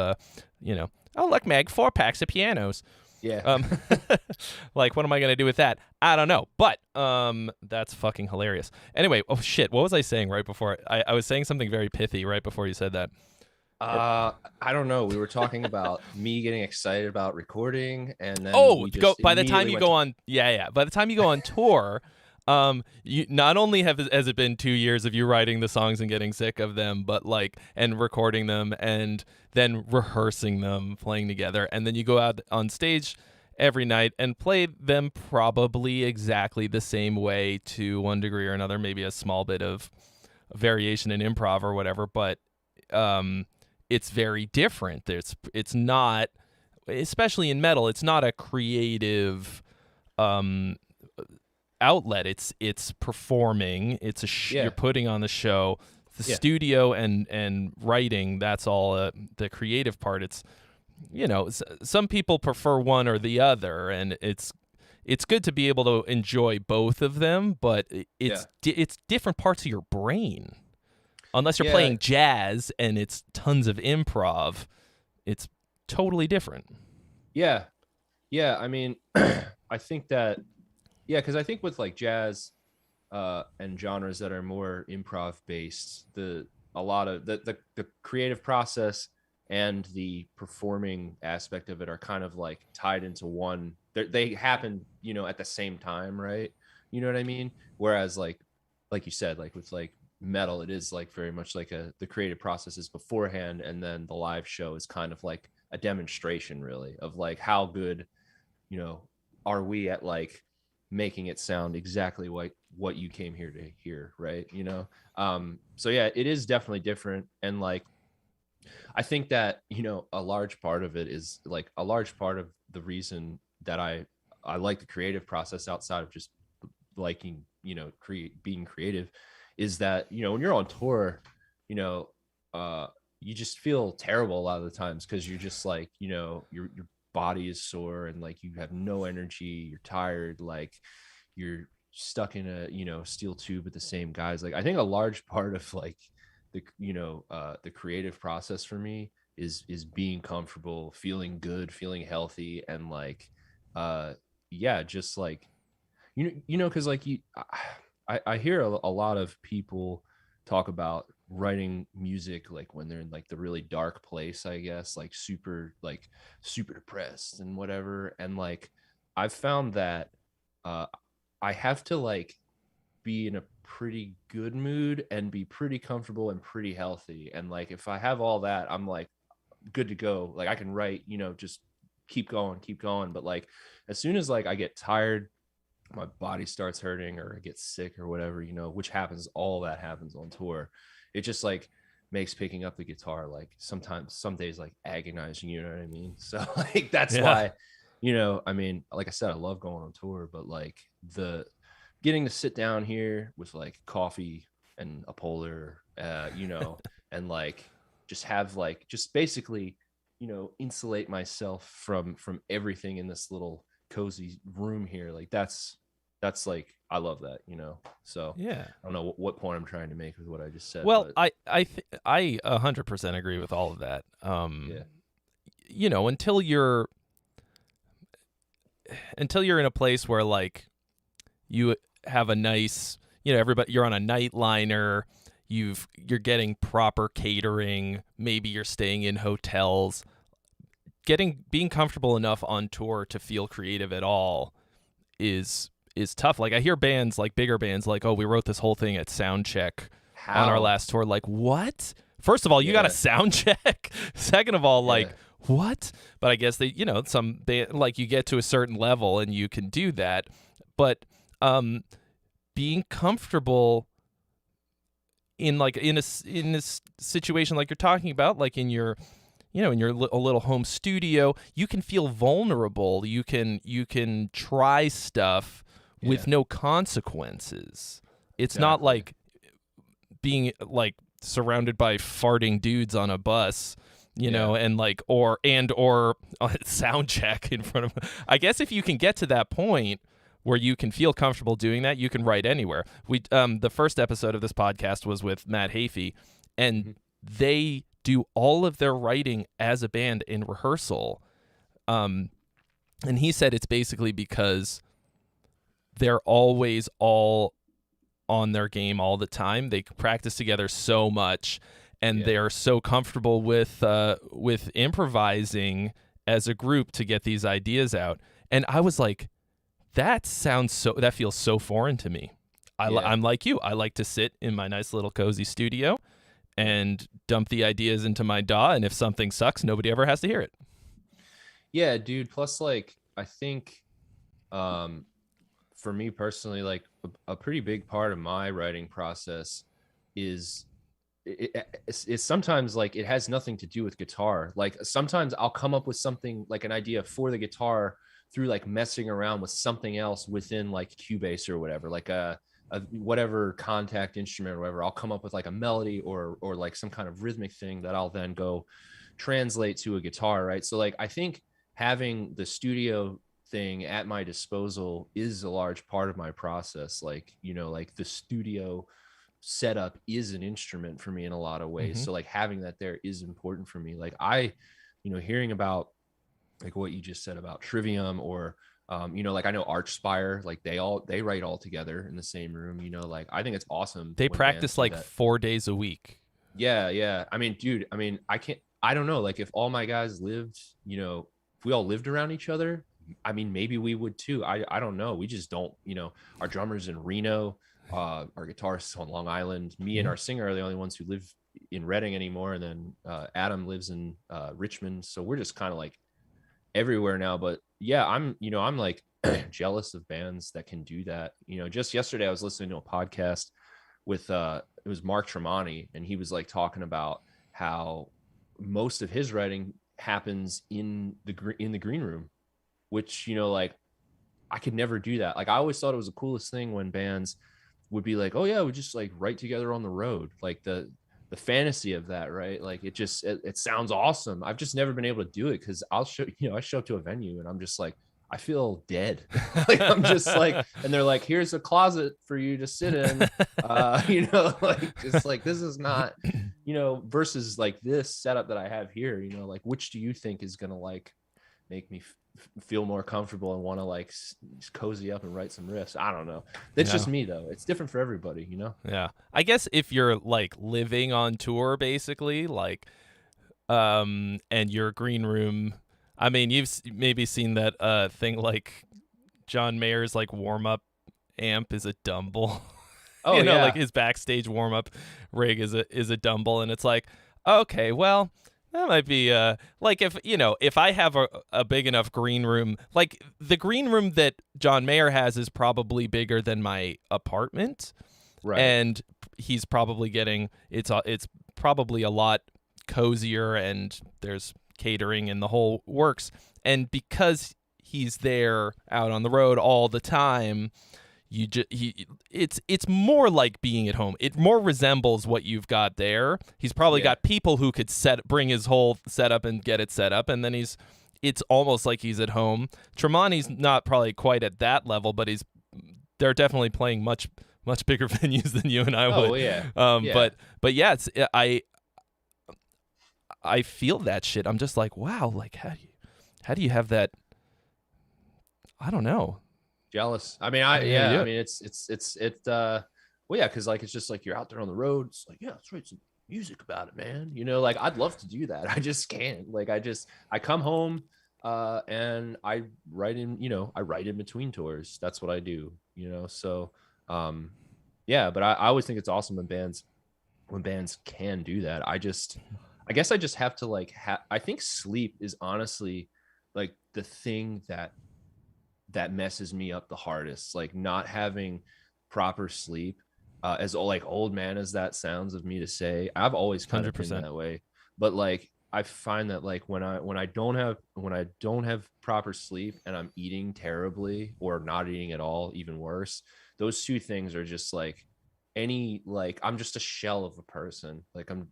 you know, oh, look, Meg, 4 packs of pianos. Yeah. Like, what am I going to do with that? I don't know. But that's fucking hilarious. Anyway, oh, shit. What was I saying right before? I was saying something very pithy right before you said that. I don't know. We were talking about me getting excited about recording, and then Oh, we just by the time immediately you went go to- on, yeah. By the time you go on tour, you not only has it been 2 years of you writing the songs and getting sick of them, but like and recording them and then rehearsing them, playing together, and then you go out on stage every night and play them probably exactly the same way to one degree or another, maybe a small bit of variation in improv or whatever, but it's very different. It's not, especially in metal, it's not a creative outlet. It's performing. It's Yeah. you're putting on the show. The Yeah. studio and writing, that's all the creative part. It's, you know, some people prefer one or the other, and it's good to be able to enjoy both of them, but it's different parts of your brain. Unless you're Yeah. playing jazz and it's tons of improv, it's totally different. Yeah. I mean, I think that, yeah, because I think with like jazz and genres that are more improv based, a lot of the creative process and the performing aspect of it are kind of like tied into one. They happen, you know, at the same time, right? You know what I mean? Whereas like you said, like with like metal, it is like very much like the creative process is beforehand, and then the live show is kind of like a demonstration, really, of like how good, you know, are we at like making it sound exactly like what you came here to hear, right? You know, so yeah, it is definitely different, and like I think that, you know, a large part of it is like a large part of the reason that I like the creative process outside of just liking, you know, being creative, is that, you know, when you're on tour, you know, you just feel terrible a lot of the times because you're just like, you know, your body is sore and like you have no energy, you're tired, like you're stuck in a, you know, steel tube with the same guys. Like I think a large part of like the, you know, the creative process for me is being comfortable, feeling good, feeling healthy, and like yeah, just like you know, because like I hear a lot of people talk about writing music like when they're in like the really dark place, I guess, like super depressed and whatever. And like I've found that uh I have to like be in a pretty good mood and be pretty comfortable and pretty healthy. And like if I have all that, I'm like good to go. Like I can write, just keep going. But like as soon as like I get tired, my body starts hurting or I get sick or whatever, which happens, all that happens on tour. It just like makes picking up the guitar like sometimes some days like agonizing, you know what I mean? So like that's why, I mean, like I said, I love going on tour, but like the getting to sit down here with like coffee and a polar, and like just have like just basically, insulate myself from everything in this little cozy room here. Like that's like I love that, So Yeah. I don't know what point I'm trying to make with what I just said. Well, but I 100% agree with all of that. yeah, Until you're in a place where like you have a nice, everybody, you're on a nightliner, you're getting proper catering, maybe you're staying in hotels, being comfortable enough on tour to feel creative at all is tough. Like I hear bands, like bigger bands, like, oh, we wrote this whole thing at sound check on our last tour. Like, what? First of all, you got to sound check. Second of all, like, what? But I guess they, some band, like you get to a certain level and you can do that. But being comfortable in a situation like you're talking about, like in your a little home studio, you can feel vulnerable. You can try stuff with no consequences. It's not like being like surrounded by farting dudes on a bus, and like or sound check in front of. I guess if you can get to that point where you can feel comfortable doing that, you can write anywhere. We the first episode of this podcast was with Matt Hafey, and they do all of their writing as a band in rehearsal. And he said it's basically because they're always all on their game all the time. They practice together so much, and they're so comfortable with improvising as a group to get these ideas out. And I was like, that feels so foreign to me. I'm like you. I like to sit in my nice little cozy studio and dump the ideas into my DAW, and if something sucks, nobody ever has to hear it. Yeah, dude. Plus, like, I think for me personally, like a pretty big part of my writing process is it's sometimes like it has nothing to do with guitar. Like sometimes I'll come up with something like an idea for the guitar through like messing around with something else within like Cubase or whatever, like a whatever contact instrument or whatever. I'll come up with like a melody or like some kind of rhythmic thing that I'll then go translate to a guitar, right? So like I think having the studio thing at my disposal is a large part of my process. Like, like the studio setup is an instrument for me in a lot of ways. So like having that there is important for me. Like I, hearing about like what you just said about Trivium or like I know Archspire, like they write all together in the same room, like I think it's awesome. They practice like 4 days a week. Yeah. I mean, dude, I don't know. Like if all my guys lived, if we all lived around each other, I mean, maybe we would too. I don't know. We just don't, our drummer's in Reno, our guitarist's on Long Island. Me and our singer are the only ones who live in Reading anymore. And then Adam lives in Richmond. So we're just kind of like everywhere now. But yeah, I'm like jealous of bands that can do that. Just yesterday I was listening to a podcast with it was Mark Tremonti, and he was like talking about how most of his writing happens in the green room, which like I could never do that. Like I always thought it was the coolest thing when bands would be like, oh yeah, we just like write together on the road, like the fantasy of that, right? Like it sounds awesome. I've just never been able to do it because I show up to a venue and I'm just like, I feel dead. Like I'm just like, and they're like, here's a closet for you to sit in, like just like this is not, versus like this setup that I have here, like which do you think is gonna like make me feel more comfortable and want to like cozy up and write some riffs. I don't know. That's just me though. It's different for everybody, you know? Yeah. I guess if you're like living on tour, basically, like, and your green room, I mean, you've maybe seen that thing like John Mayer's like warm up amp is a Dumble. Oh, Like his backstage warm up rig is a Dumble, and it's like, okay, well, that might be like if I have a big enough green room, like the green room that John Mayer has is probably bigger than my apartment, right. And he's probably getting it's probably a lot cozier, and there's catering and the whole works, and because he's there out on the road all the time, it's more like being at home. It more resembles what you've got there. He's probably got people who could bring his whole setup and get it set up, and then it's almost like he's at home. Tremonti's not probably quite at that level, but they're definitely playing much bigger venues than you and I would. Oh yeah. But yeah, I feel that shit. I'm just like, wow, like how do you have that? I don't know. Jealous. I mean, I mean, well, yeah, because like it's just like you're out there on the road. It's like, yeah, let's write some music about it, man. You know, like I'd love to do that. I just can't. Like I come home and I write in between tours. That's what I do, you know. So yeah, but I always think it's awesome when bands can do that. I guess I just have to like I think sleep is honestly like the thing that messes me up the hardest, like not having proper sleep. As like old man as that sounds of me to say, I've always kind of been that way. But like I find that like when I don't have proper sleep and I'm eating terribly or not eating at all, even worse, those two things are just like I'm just a shell of a person. Like I'm,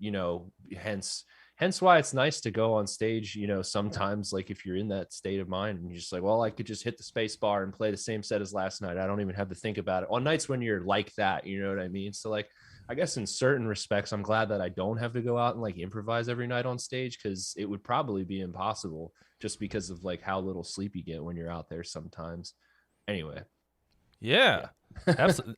hence why it's nice to go on stage, sometimes like if you're in that state of mind and you're just like, well, I could just hit the space bar and play the same set as last night. I don't even have to think about it. On nights when you're like that, you know what I mean? So like, I guess in certain respects, I'm glad that I don't have to go out and like improvise every night on stage, because it would probably be impossible just because of like how little sleep you get when you're out there sometimes. Anyway. Yeah.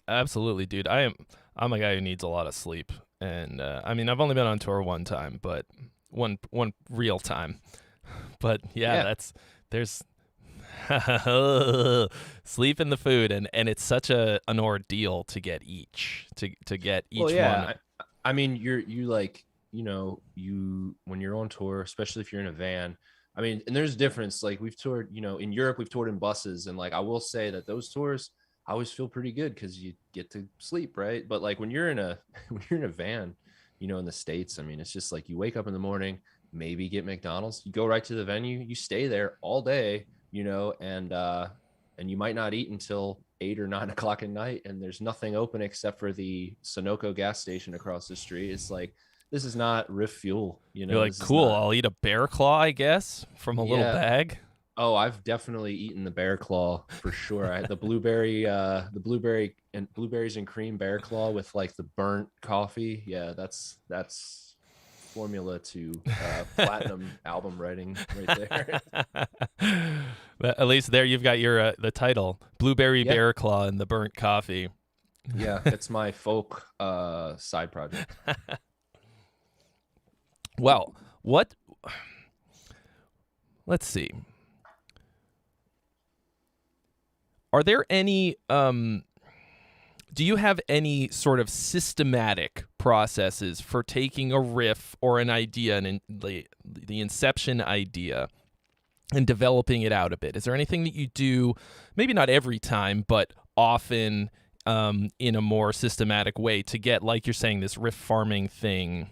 Absolutely, dude. I'm a guy who needs a lot of sleep. And I mean, I've only been on tour one time, but one real time. But there's sleep in the food, and it's such an ordeal to get each one. I mean, you like, when you're on tour, especially if you're in a van, I mean, and there's a difference. Like we've toured, in Europe, we've toured in buses, and like I will say that those tours I always feel pretty good because you get to sleep, right? But like when you're in a van, in the States, I mean, it's just like you wake up in the morning, maybe get McDonald's, you go right to the venue, you stay there all day, and you might not eat until 8 or 9 o'clock at night, and there's nothing open except for the Sunoco gas station across the street. It's like, this is not Riff Fuel, You're like, cool, I'll eat a bear claw, I guess, from a little bag. Oh, I've definitely eaten the bear claw for sure. I had the blueberries and cream bear claw with like the burnt coffee. Yeah, that's formula to platinum album writing right there. At least there you've got your the title, Blueberry Bear Claw and the Burnt Coffee. Yeah, it's my folk side project. Well, let's see. Are there any do you have any sort of systematic processes for taking a riff or an idea, and the inception idea, and developing it out a bit? Is there anything that you do, maybe not every time, but often in a more systematic way to get, like you're saying, this riff farming thing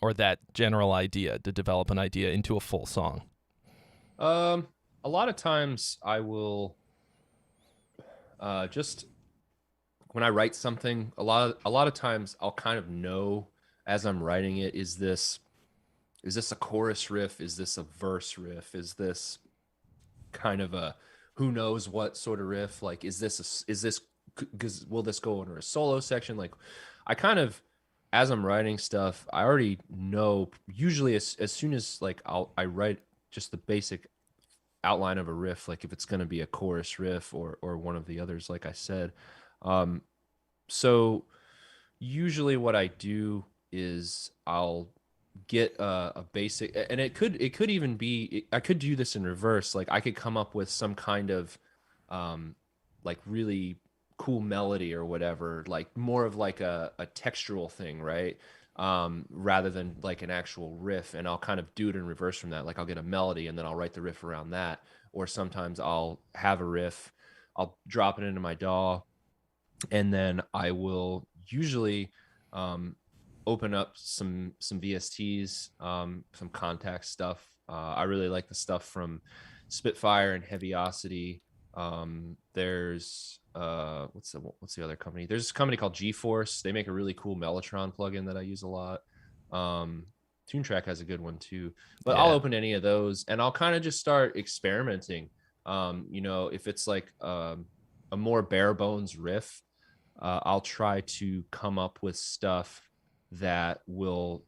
or that general idea, to develop an idea into a full song? A lot of times I will just when I write something, a lot of times I'll kind of know as I'm writing it, is this a chorus riff? Is this a verse riff? Is this kind of a who knows what sort of riff? Like, because will this go under a solo section? Like, I kind of, as I'm writing stuff, I already know, usually as soon as like I write just the basic outline of a riff, like if it's going to be a chorus riff or one of the others, like I said. So usually what I do is I'll get a basic, and it could even be, I could do this in reverse. Like I could come up with some kind of like really cool melody or whatever, like more of like a textural thing, right? Rather than like an actual riff, and I'll kind of do it in reverse from that. Like I'll get a melody and then I'll write the riff around that. Or sometimes I'll have a riff, I'll drop it into my DAW, and then I will usually open up some VSTs, some contact stuff. I really like the stuff from Spitfire and Heaviosity. There's what's the other company? There's a company called GeForce. They make a really cool Mellotron plugin that I use a lot. TuneTrack has a good one too. But I'll open any of those and I'll kind of just start experimenting. If it's like a more bare bones riff, I'll try to come up with stuff that will,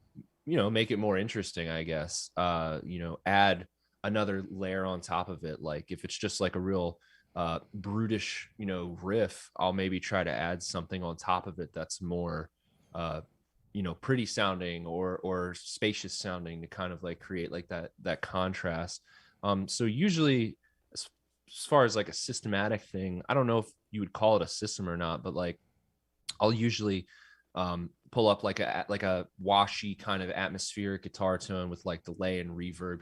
make it more interesting, I guess. Add another layer on top of it. Like if it's just like a real brutish, riff, I'll maybe try to add something on top of it that's more, pretty sounding or spacious sounding to kind of like create like that contrast. So usually as far as like a systematic thing, I don't know if you would call it a system or not, but like I'll usually pull up like a washy kind of atmospheric guitar tone with like delay and reverb,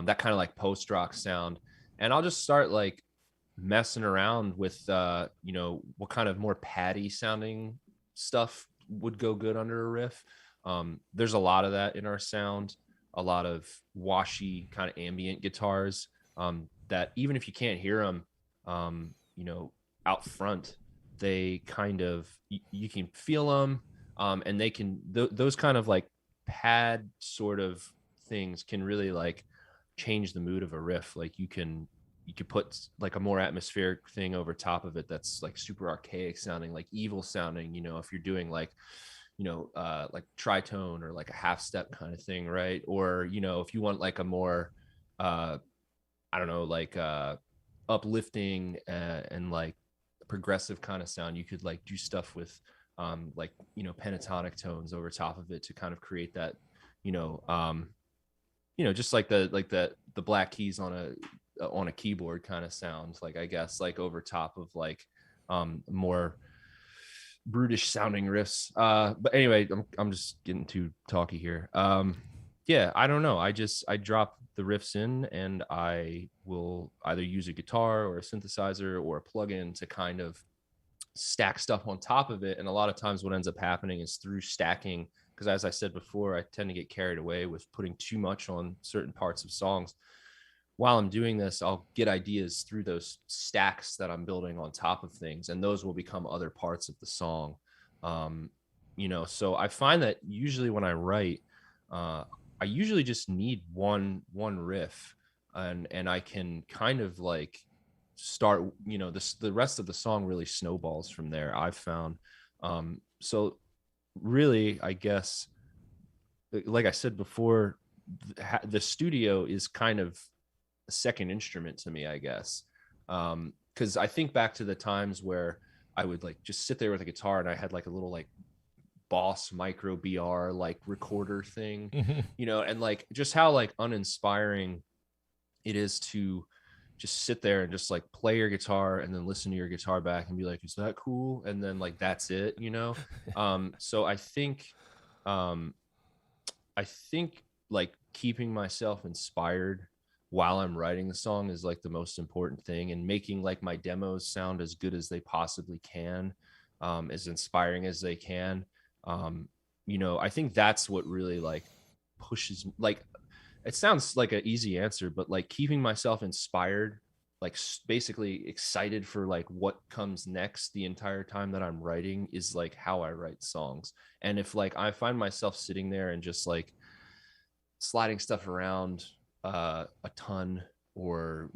that kind of like post rock sound. And I'll just start like messing around with, what kind of more patty sounding stuff would go good under a riff. There's a lot of that in our sound, a lot of washy kind of ambient guitars that even if you can't hear them, out front, they kind of, you can feel them. And they can, those kind of like pad sort of things can really like change the mood of a riff. Like you could put like a more atmospheric thing over top of it that's like super archaic sounding, like evil sounding, if you're doing like, like tritone or like a half step kind of thing, right? Or, if you want like a more, I don't know, like uplifting and like progressive kind of sound, you could like do stuff with like pentatonic tones over top of it to kind of create that just like the black keys on a keyboard kind of sound, like I guess like over top of like more brutish sounding riffs. But anyway, I'm just getting too talky here. I don't know, I drop the riffs in and I will either use a guitar or a synthesizer or a plugin to kind of stack stuff on top of it. And a lot of times what ends up happening is through stacking, because as I said before, I tend to get carried away with putting too much on certain parts of songs. While I'm doing this, I'll get ideas through those stacks that I'm building on top of things, and those will become other parts of the song. So I find that usually when I write, I usually just need one riff, and I can kind of like start, the rest of the song really snowballs from there, I've found. So really, I guess, like I said before, the studio is kind of a second instrument to me, I guess. Because I think back to the times where I would like just sit there with a guitar and I had like a little like Boss Micro BR like recorder thing, and like just how like uninspiring it is to just sit there and just like play your guitar and then listen to your guitar back and be like, is that cool? And then like that's it. So I think like keeping myself inspired while I'm writing the song is like the most important thing, and making like my demos sound as good as they possibly can, as inspiring as they can. I think that's what really like pushes, like, it sounds like an easy answer, but like keeping myself inspired, like basically excited for like what comes next the entire time that I'm writing, is like how I write songs. And if like I find myself sitting there and just like sliding stuff around a ton, or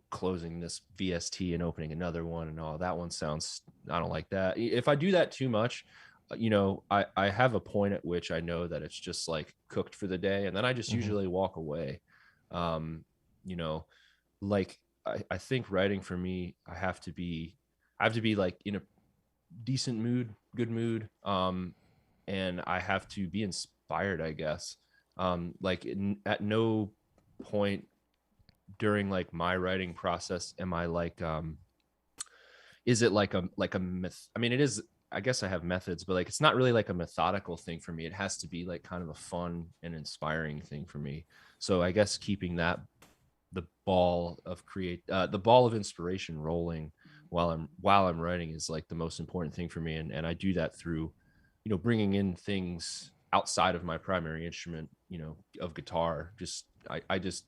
closing this VST and opening another one and that one sounds, I don't like that. If I do that too much, I have a point at which I know that it's just like cooked for the day, and then I just usually walk away. like I think writing for me, I have to be like in a decent mood, good mood, and I have to be inspired, I guess. Like at no point during like my writing process am I like is it like a myth? I mean, it is. I guess I have methods, but like it's not really like a methodical thing for me. It has to be like kind of a fun and inspiring thing for me. So I guess keeping that the ball of inspiration rolling while I'm writing is like the most important thing for me, and I do that through, bringing in things outside of my primary instrument, of guitar. I just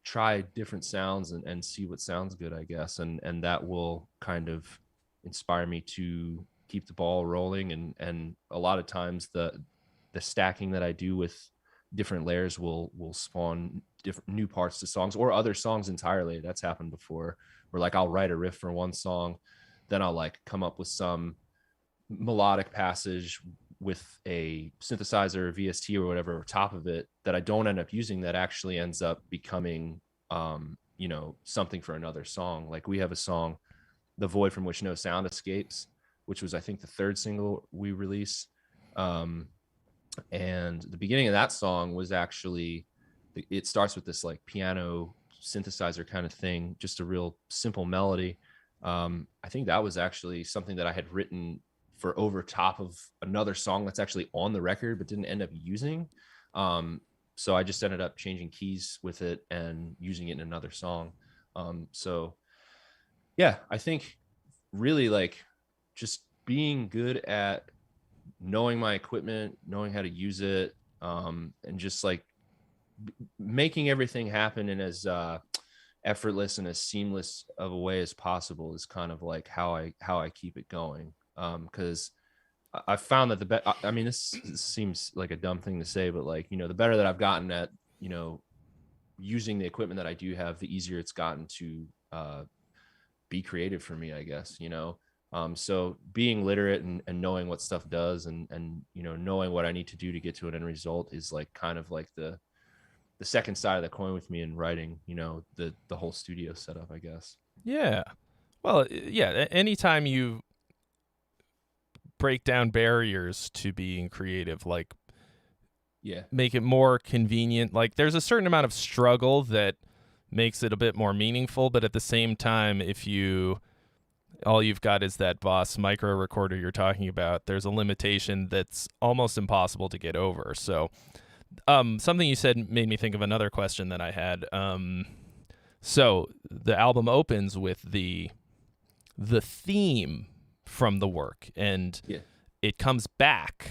try different sounds and see what sounds good, I guess, and that will kind of inspire me to keep the ball rolling. And a lot of times the stacking that I do with different layers will spawn different new parts to songs or other songs entirely. That's happened before, where like I'll write a riff for one song, then I'll like come up with some melodic passage with a synthesizer or VST or whatever top of it that I don't end up using, that actually ends up becoming something for another song. Like we have a song, The Void from Which No Sound Escapes, which was I think the third single we released, and the beginning of that song was actually, it starts with this like piano synthesizer kind of thing, just a real simple melody. I think that was actually something that I had written for over top of another song that's actually on the record but didn't end up using. So I just ended up changing keys with it and using it in another song. So yeah, I think really like just being good at knowing my equipment, knowing how to use it, and just like making everything happen in as effortless and as seamless of a way as possible is kind of like how I keep it going. Because I found that I mean, this seems like a dumb thing to say, but like, the better that I've gotten at, using the equipment that I do have, the easier it's gotten to be creative for me, I guess. So being literate and knowing what stuff does and knowing what I need to do to get to an end result is like kind of like the second side of the coin with me in writing, the whole studio setup, I guess. Yeah. Well, yeah, anytime you break down barriers to being creative, like Yeah. make it more convenient, like there's a certain amount of struggle that makes it a bit more meaningful, but at the same time, if all you've got is that Boss micro recorder you're talking about, there's a limitation that's almost impossible to get over. So something you said made me think of another question that I had. So the album opens with the theme from the work, and it comes back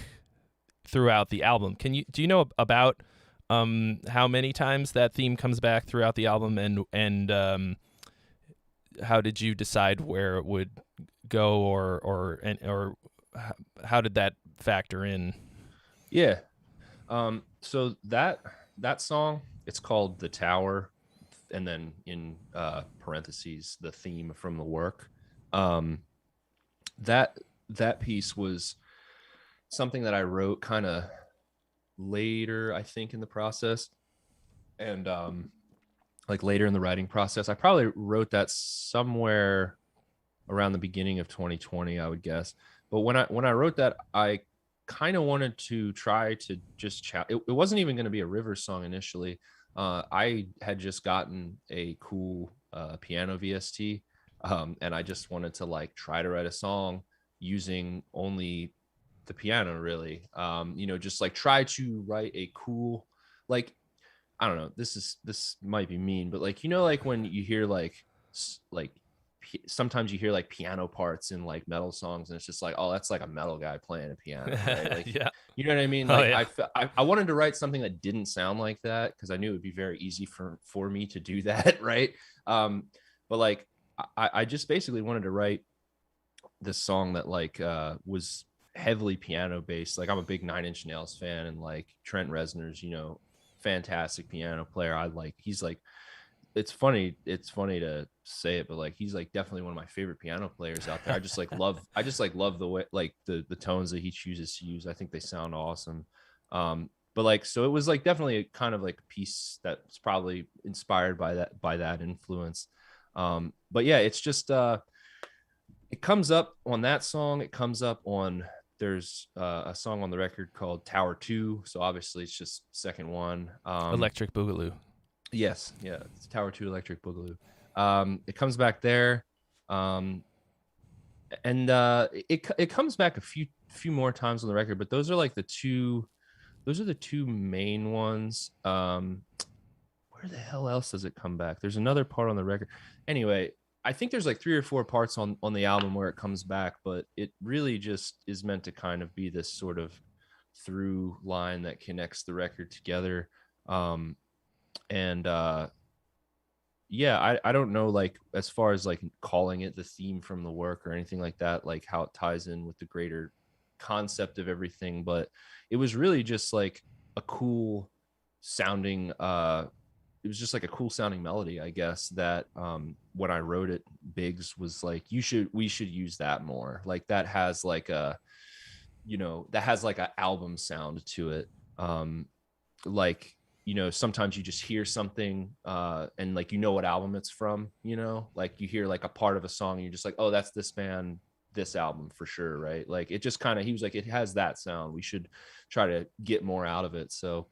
throughout the album. Do you know about how many times that theme comes back throughout the album, and how did you decide where it would go, or how did that factor in? Yeah. So that song, it's called The Tower, and then in parentheses, the theme from the work. That piece was something that I wrote kind of later, I think, in the process, and like later in the writing process. I probably wrote that somewhere around the beginning of 2020, I would guess. But when I wrote that, I kind of wanted to try to just chat. It wasn't even going to be a Rivers song initially. I had just gotten a cool piano VST, and I just wanted to like try to write a song using only the piano, really. Just like try to write a cool, like, I don't know, this might be mean, but like, like when you hear like sometimes you hear like piano parts in like metal songs, and it's just like, oh, that's like a metal guy playing a piano, right? Like, Yeah. You know what I mean? Like, I wanted to write something that didn't sound like that, because I knew it would be very easy for me to do that, right? But like, I just basically wanted to write this song that like was heavily piano based. Like, I'm a big Nine Inch Nails fan, and like Trent Reznor's, fantastic piano player. He's like, it's funny to say it, but like, he's like definitely one of my favorite piano players out there. I just love the way, like the tones that he chooses to use. I think they sound awesome. but like, so it was like definitely a kind of like a piece that's probably inspired by that influence. But yeah, it's just it comes up on that song. It comes up on, there's a song on the record called Tower 2. So obviously it's just second one. Electric Boogaloo. Yes. Yeah. It's Tower 2 Electric Boogaloo. It comes back there. And it comes back a few more times on the record, but those are like the two main ones. Where the hell else does it come back? There's another part on the record. Anyway, I think there's like 3 or 4 parts on the album where it comes back, but it really just is meant to kind of be this sort of through line that connects the record together. And yeah, I don't know, like, as far as like calling it the theme from the work or anything like that, like how it ties in with the greater concept of everything, but it was really just like a cool sounding it was just like a cool sounding melody, I guess, that when I wrote it, Biggs was like, we should use that more. Like that has like a, that has like an album sound to it. Like, sometimes you just hear something and like, what album it's from, like you hear like a part of a song and you're just like, oh, that's this band, this album for sure, right? Like it just kind of, he was like, it has that sound, we should try to get more out of it. So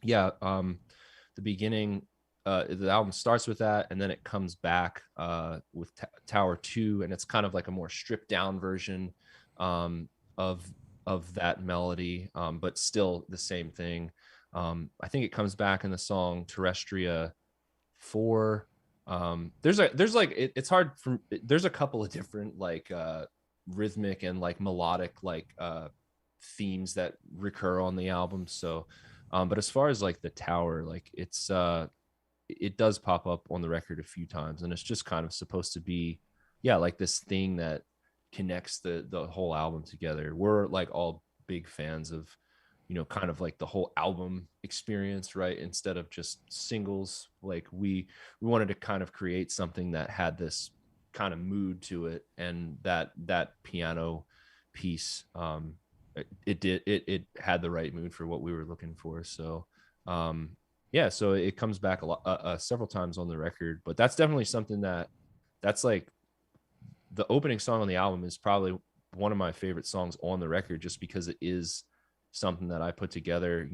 yeah, the beginning, the album starts with that, and then it comes back with Tower 2, and it's kind of like a more stripped down version of that melody, but still the same thing. I think it comes back in the song Terrestria 4. It's hard from, there's a couple of different like rhythmic and like melodic like themes that recur on the album. So but as far as like the tower, like it does pop up on the record a few times, and it's just kind of supposed to be, yeah, like this thing that connects the whole album together. We're like all big fans of, kind of like the whole album experience, right? Instead of just singles, like we wanted to kind of create something that had this kind of mood to it, and that piano piece, it had the right mood for what we were looking for. So yeah, so it comes back a lot, several times on the record, but that's definitely something that's like the opening song on the album is probably one of my favorite songs on the record, just because it is something that I put together,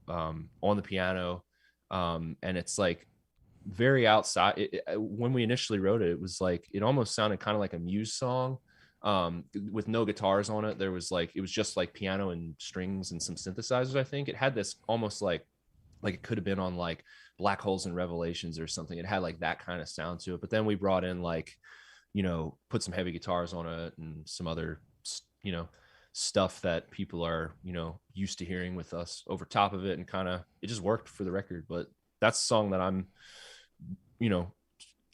on the piano, and it's like very outside. When we initially wrote it, it was like, it almost sounded kind of like a Muse song, with no guitars on it. There was like, it was just like piano and strings and some synthesizers. I think it had this almost like it could have been on like Black Holes and Revelations or something. It had like that kind of sound to it. But then we brought in like, put some heavy guitars on it and some other, stuff that people are, used to hearing with us over top of it, and kind of, it just worked for the record. But that's a song that I'm,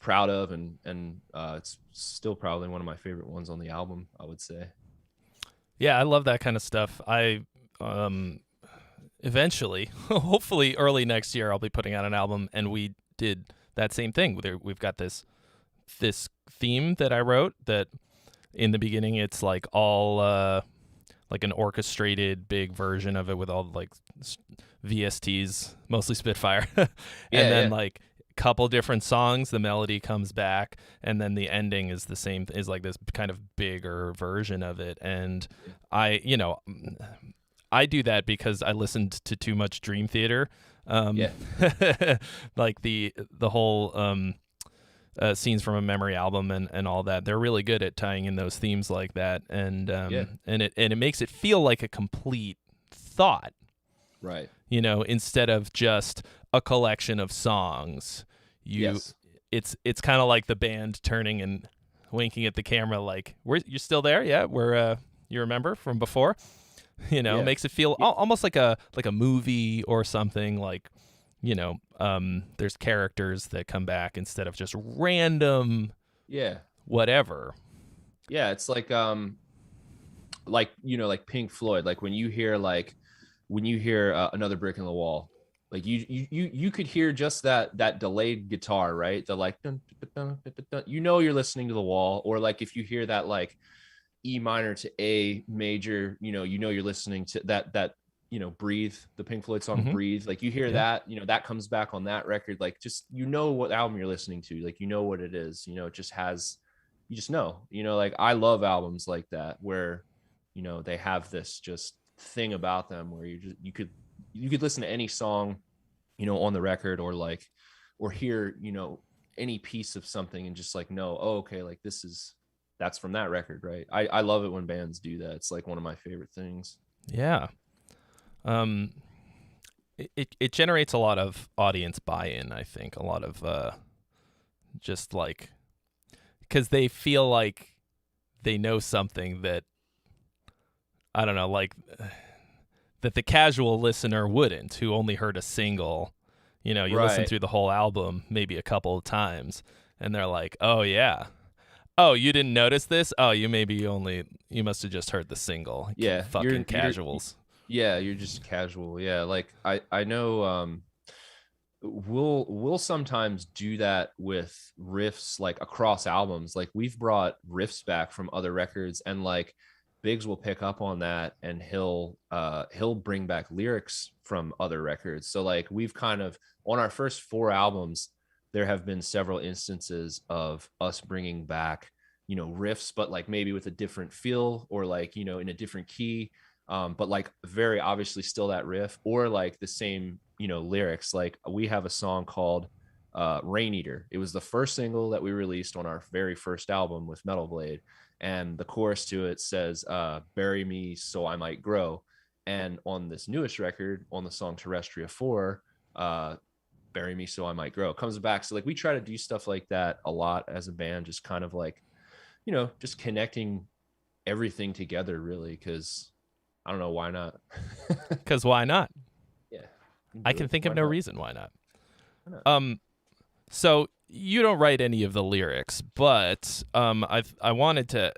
proud of, and it's still probably one of my favorite ones on the album, I would say. Yeah, I love that kind of stuff. I eventually, hopefully early next year, I'll be putting out an album, and we did that same thing. We've got this theme that I wrote that in the beginning it's like all like an orchestrated big version of it with all like VSTs, mostly Spitfire, and then like couple different songs, the melody comes back, and then the ending is the same, is like this kind of bigger version of it. And I do that because I listened to too much Dream Theater, like the whole Scenes from a Memory album and all that. They're really good at tying in those themes like that, and it makes it feel like a complete thought, right? Instead of just a collection of songs. It's kind of like the band turning and winking at the camera, like, you're still there? Yeah, we're you remember from before? Makes it feel almost like a movie or something. Like, there's characters that come back instead of just random whatever. Yeah, it's like like Pink Floyd, like when you hear Another Brick in the Wall, like you could hear just that delayed guitar, right? The like dun, dun, dun, dun, dun. You're listening to The Wall. Or like if you hear that like E minor to A major, you're listening to that Breathe, the Pink Floyd song Mhm. Breathe, like you hear Yeah. that, that comes back on that record, like just what album you're listening to, like what it is, it just has, you just like I love albums like that where they have this just thing about them where you could listen to any song on the record, or like or hear any piece of something and just like know, oh, okay, like that's from that record, right? I love it when bands do that. It's like one of my favorite things. Yeah. Um, it generates a lot of audience buy-in, I think. A lot of just like, because they feel like they know something that, I don't know, like that the casual listener wouldn't, who only heard a single. You listen Right. through the whole album maybe a couple of times, and they're like, oh, yeah. Oh, you didn't notice this? Oh, you must have just heard the single. Yeah, Fucking casuals. yeah, you're just casual. Yeah, like I know we'll sometimes do that with riffs like across albums. Like we've brought riffs back from other records, and like Biggs will pick up on that, and he'll bring back lyrics from other records. So like we've kind of, on our first 4 albums, there have been several instances of us bringing back riffs, but like maybe with a different feel, or like in a different key, but like very obviously still that riff, or like the same lyrics. Like we have a song called Rain Eater. It was the first single that we released on our very first album with Metal Blade, and the chorus to it says, bury me so I might grow. And on this newest record, on the song Terrestria 4, bury me so I might grow comes back. So like we try to do stuff like that a lot as a band, just kind of like just connecting everything together, really, because I don't know, why not? Because why not? Yeah, I can think of why no not? reason why not. Why not? So you don't write any of the lyrics, but I wanted to.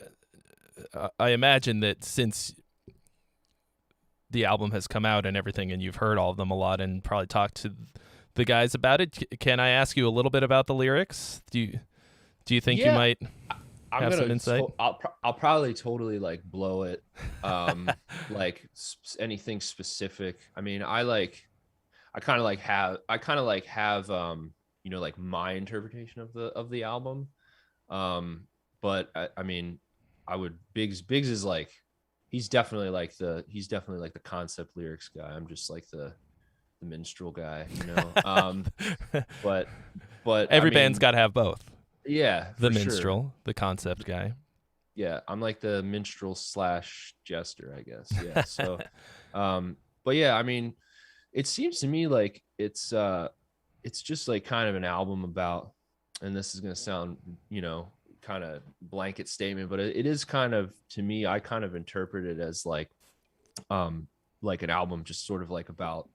I imagine that since the album has come out and everything, and you've heard all of them a lot, and probably talked to the guys about it, can I ask you a little bit about the lyrics? Do you think you Yeah, might I'm have some gonna. insight? I'll probably totally like blow it. Like anything specific. I mean, I kind of like have like my interpretation of the album. But I mean, I would Biggs is like, he's definitely like the concept lyrics guy. I'm just like the minstrel guy. But I Every band's mean, got to have both. yeah, The for sure. minstrel, the concept guy. Yeah, I'm like the minstrel / jester, I guess. Yeah. So, but yeah, I mean, it seems to me like it's just like kind of an album about, and this is going to sound, kind of blanket statement, but it is kind of, to me, I kind of interpret it as like an album just sort of like about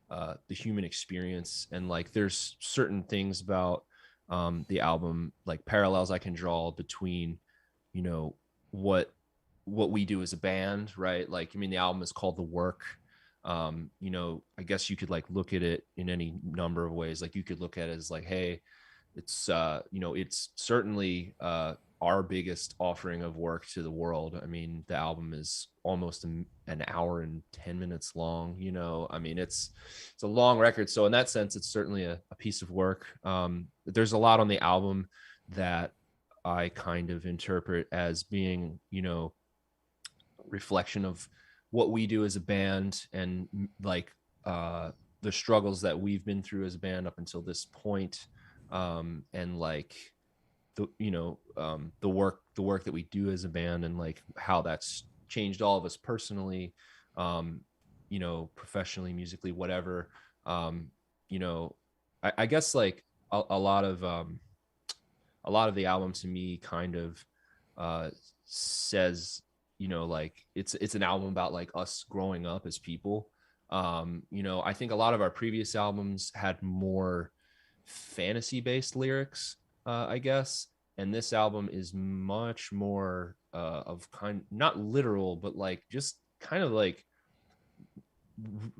the human experience. And like there's certain things about the album, like parallels I can draw between you know what we do as a band, right? Like, I mean, the album is called The Work. I guess you could like look at it in any number of ways. Like you could look at it as like, hey, it's certainly our biggest offering of work to the world. I mean, the album is almost an hour and 10 minutes long. I mean, it's a long record, so in that sense it's certainly a piece of work. There's a lot on the album that I kind of interpret as being reflection of what we do as a band, and like the struggles that we've been through as a band up until this point, and like the work that we do as a band, and like how that's changed all of us personally, professionally, musically, whatever. I guess like a lot of the album to me kind of says, like it's an album about like us growing up as people. I think a lot of our previous albums had more fantasy based lyrics, I guess, and this album is much more of kind, not literal, but like just kind of like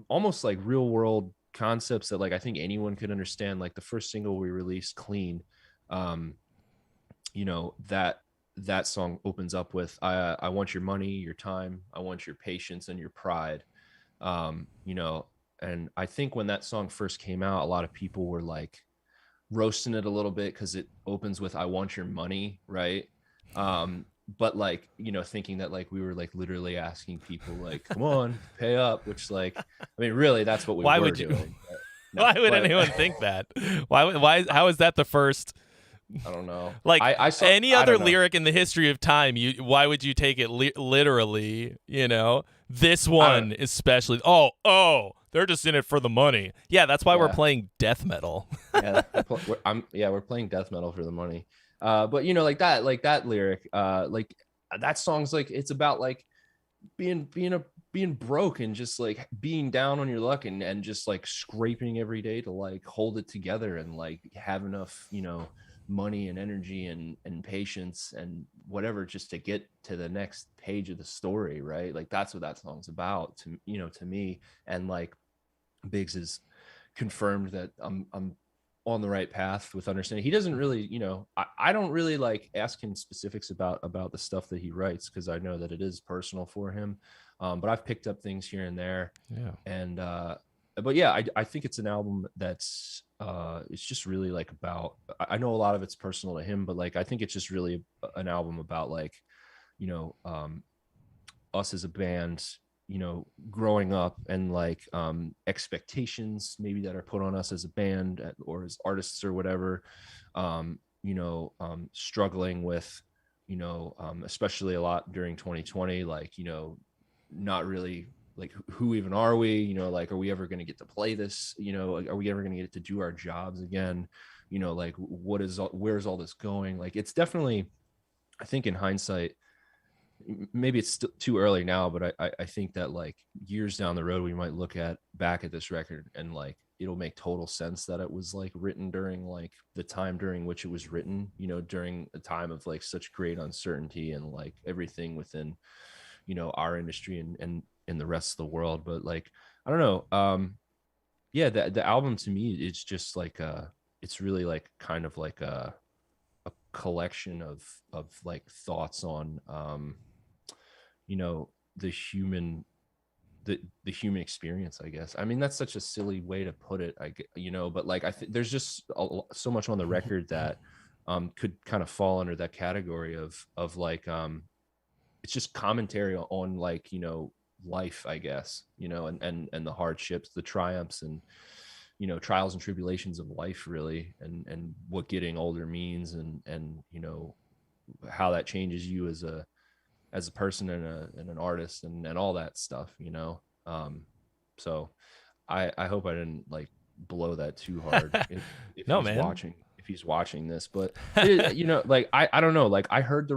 almost like real world concepts that like I think anyone could understand. Like the first single we released, Clean, um that song opens up with, I want your money, your time, I want your patience and your pride. You know, and I think when that song first came out, a lot of people were like roasting it a little bit because it opens with "I want your money," right? But like, you know, thinking that like we were like literally asking people like, come on, pay up, which like, I mean, really, that's what we Why were would you? doing. Why would anyone think that? Why? How is that the first? I don't know. Like I saw any I other don't know. lyric in the history of time, why would you take it literally? You know, this I one don't- especially. Oh, they're just in it for the money. Yeah, that's why we're Yeah. playing death metal. Yeah, we're playing death metal for the money. But you know, like that lyric, like that song's like it's about like being broke and just like being down on your luck and just like scraping every day to like hold it together and like have enough, you know, money and energy and patience and whatever just to get to the next page of the story, right? Like that's what that song's about to, you know, to me. And like Biggs is confirmed that I'm on the right path with understanding. He doesn't really, you know, I don't really like ask him specifics about the stuff that he writes because I know that it is personal for him. But I've picked up things here and there. Yeah. And but yeah, I think it's an album that's it's just really like about, I know a lot of it's personal to him, but like I think it's just really an album about like, you know, us as a band, you know, growing up and like expectations maybe that are put on us as a band or as artists or whatever, you know, struggling with, you know, especially a lot during 2020, like, you know, not really like who even are we, you know, like are we ever going to get to play this, you know, like, are we ever going to get to do our jobs again, you know, like where's all this going? Like it's definitely, I think in hindsight, maybe it's still too early now, but I think that like years down the road we might look back at this record and like it'll make total sense that it was like written during like the time during which it was written, you know, during a time of like such great uncertainty and like everything within, you know, our industry and in the rest of the world. But like I don't know, yeah, the album to me, it's just like it's really like kind of like a collection of like thoughts on you know, the human human experience, I guess. I mean, that's such a silly way to put it, you know, but like I think there's just so much on the record that could kind of fall under that category of like it's just commentary on like, you know, life, I guess, you know, and the hardships, the triumphs and, you know, trials and tribulations of life really, and what getting older means and you know, how that changes you as a person and an artist and all that stuff, you know. So I hope I didn't like blow that too hard if No, he's man. watching this, but you know, like I don't know, like I heard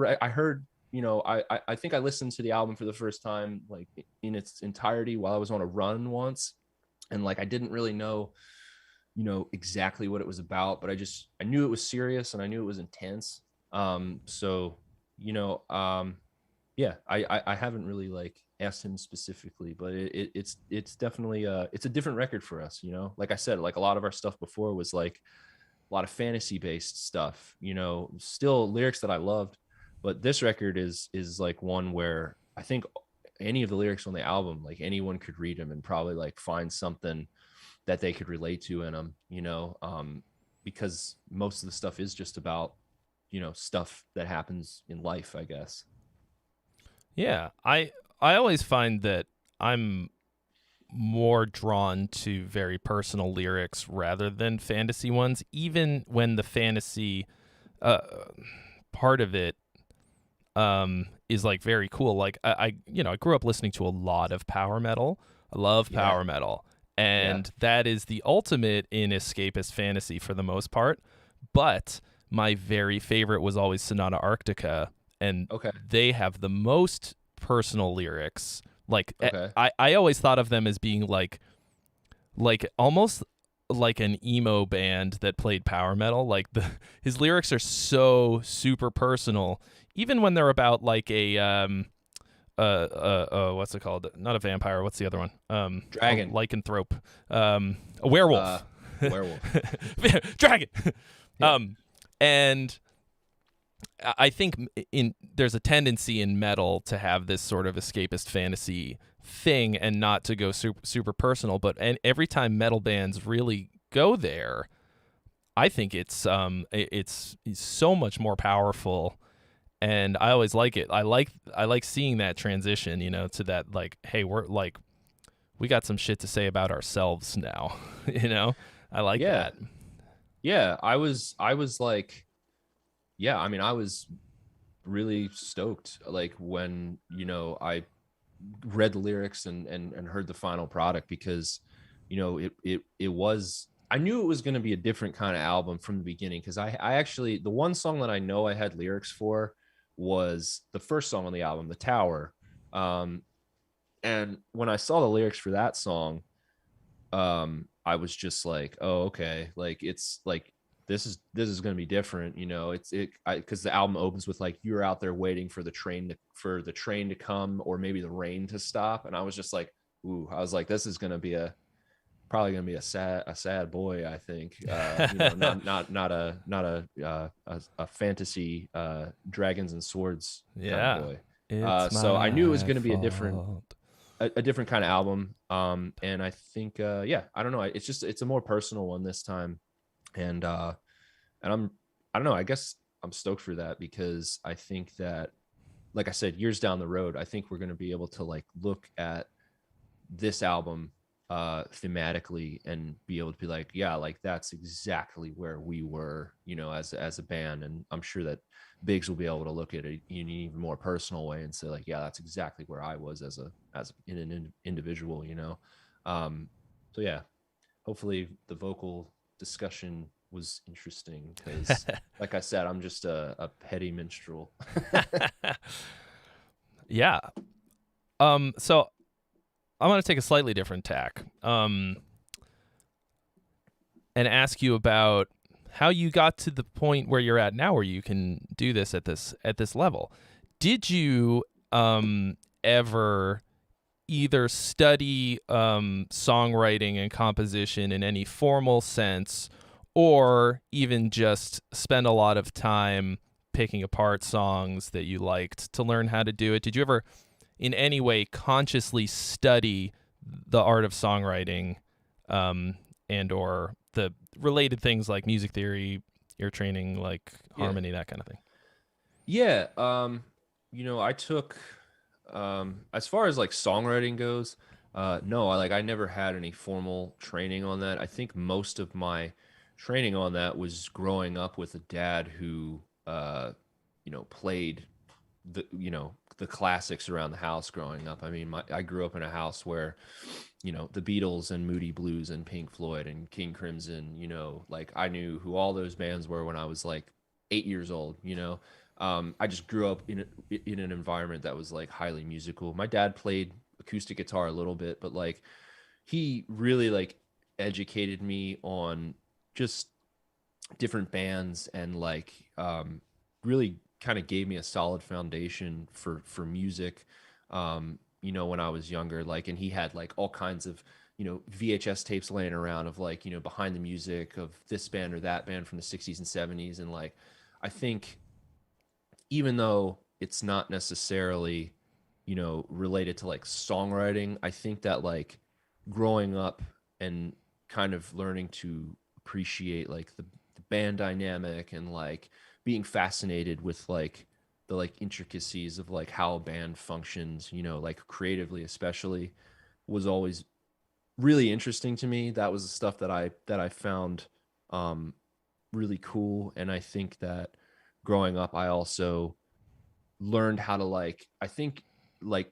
you know, I think I listened to the album for the first time like in its entirety while I was on a run once, and like I didn't really know, you know, exactly what it was about, but I knew it was serious and I knew it was intense. So you know, yeah, I haven't really like asked him specifically, but it's definitely it's a different record for us, you know. Like I said, like a lot of our stuff before was like a lot of fantasy based stuff, you know, still lyrics that I loved, but this record is like one where I think any of the lyrics on the album, like anyone could read them and probably like find something that they could relate to in them, you know, because most of the stuff is just about, you know, stuff that happens in life, I guess. Yeah, I always find that I'm more drawn to very personal lyrics rather than fantasy ones, even when the fantasy part of it is like very cool. Like I you know, I grew up listening to a lot of power metal. I love power metal, and that is the ultimate in escapist fantasy for the most part. But my very favorite was always Sonata Arctica, and they have the most personal lyrics. Like I always thought of them as being like almost like an emo band that played power metal. Like his lyrics are so super personal, even when they're about like a what's it called? Not a vampire. What's the other one? Dragon. A lycanthrope. A werewolf. Werewolf. Dragon. Yeah. And I think there's a tendency in metal to have this sort of escapist fantasy thing and not to go super personal, but every time metal bands really go there, I think it's so much more powerful, and I always like it. I like seeing that transition, to that, like, hey, we're like, we got some shit to say about ourselves now. I like Yeah. that. Yeah, I was like, yeah, I mean, I was really stoked, like, when, I read the lyrics and heard the final product, because, it was, I knew it was going to be a different kind of album from the beginning, because I actually, the one song that I know I had lyrics for was the first song on the album, The Tower. And when I saw the lyrics for that song, I was just like, oh, okay, like, it's like, this is going to be different, because the album opens with like, you're out there waiting for the train to come, or maybe the rain to stop, and I was just like, ooh, I was like, this is going to be probably going to be a sad boy, I think. Not a fantasy dragons and swords kind of boy. So I knew it was going to be a different kind of album. And I think, yeah, I don't know. It's a more personal one this time. And I don't know, I guess I'm stoked for that, because I think that, like I said, years down the road, I think we're going to be able to like look at this album thematically and be able to be like, yeah, like, that's exactly where we were, as a band. And I'm sure that Biggs will be able to look at it in an even more personal way and say like, yeah, that's exactly where I was as an individual, so yeah, hopefully the vocal discussion was interesting, because like I said, I'm just a petty minstrel. Yeah. So I'm going to take a slightly different tack, and ask you about how you got to the point where you're at now, where you can do this at this level. Did you ever either study songwriting and composition in any formal sense, or even just spend a lot of time picking apart songs that you liked to learn how to do it? Did you ever in any way consciously study the art of songwriting, and or the related things like music theory, ear training, like harmony, that kind of thing? Yeah. I took, as far as like songwriting goes, no, I never had any formal training on that. I think most of my training on that was growing up with a dad who, played the classics around the house growing up. I mean, I grew up in a house where, the Beatles and Moody Blues and Pink Floyd and King Crimson, like, I knew who all those bands were when I was like 8 years old. I just grew up in an environment that was like highly musical. My dad played acoustic guitar a little bit, but like, he really like educated me on just different bands, and like, really kind of gave me a solid foundation for music, when I was younger. Like, and he had like all kinds of, VHS tapes laying around of like, behind the music of this band or that band from the 60s and 70s. And like, I think even though it's not necessarily, related to like songwriting, I think that like growing up and kind of learning to appreciate like the band dynamic, and like being fascinated with like the like intricacies of like how a band functions, like creatively especially, was always really interesting to me. That was the stuff that I found really cool. And I think that growing up, I also learned how to like, I think like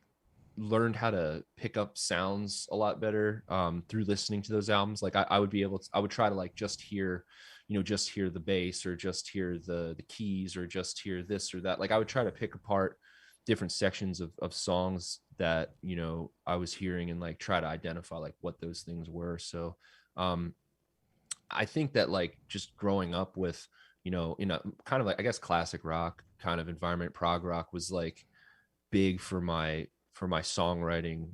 learned how to pick up sounds a lot better through listening to those albums. Like, I would be able to, I would try to like just hear, just hear the bass, or just hear the keys, or just hear this or that. Like, I would try to pick apart different sections of songs that, I was hearing, and like try to identify like what those things were. So I think that like just growing up with, in a kind of like, I guess, classic rock kind of environment, prog rock was like big for my songwriting,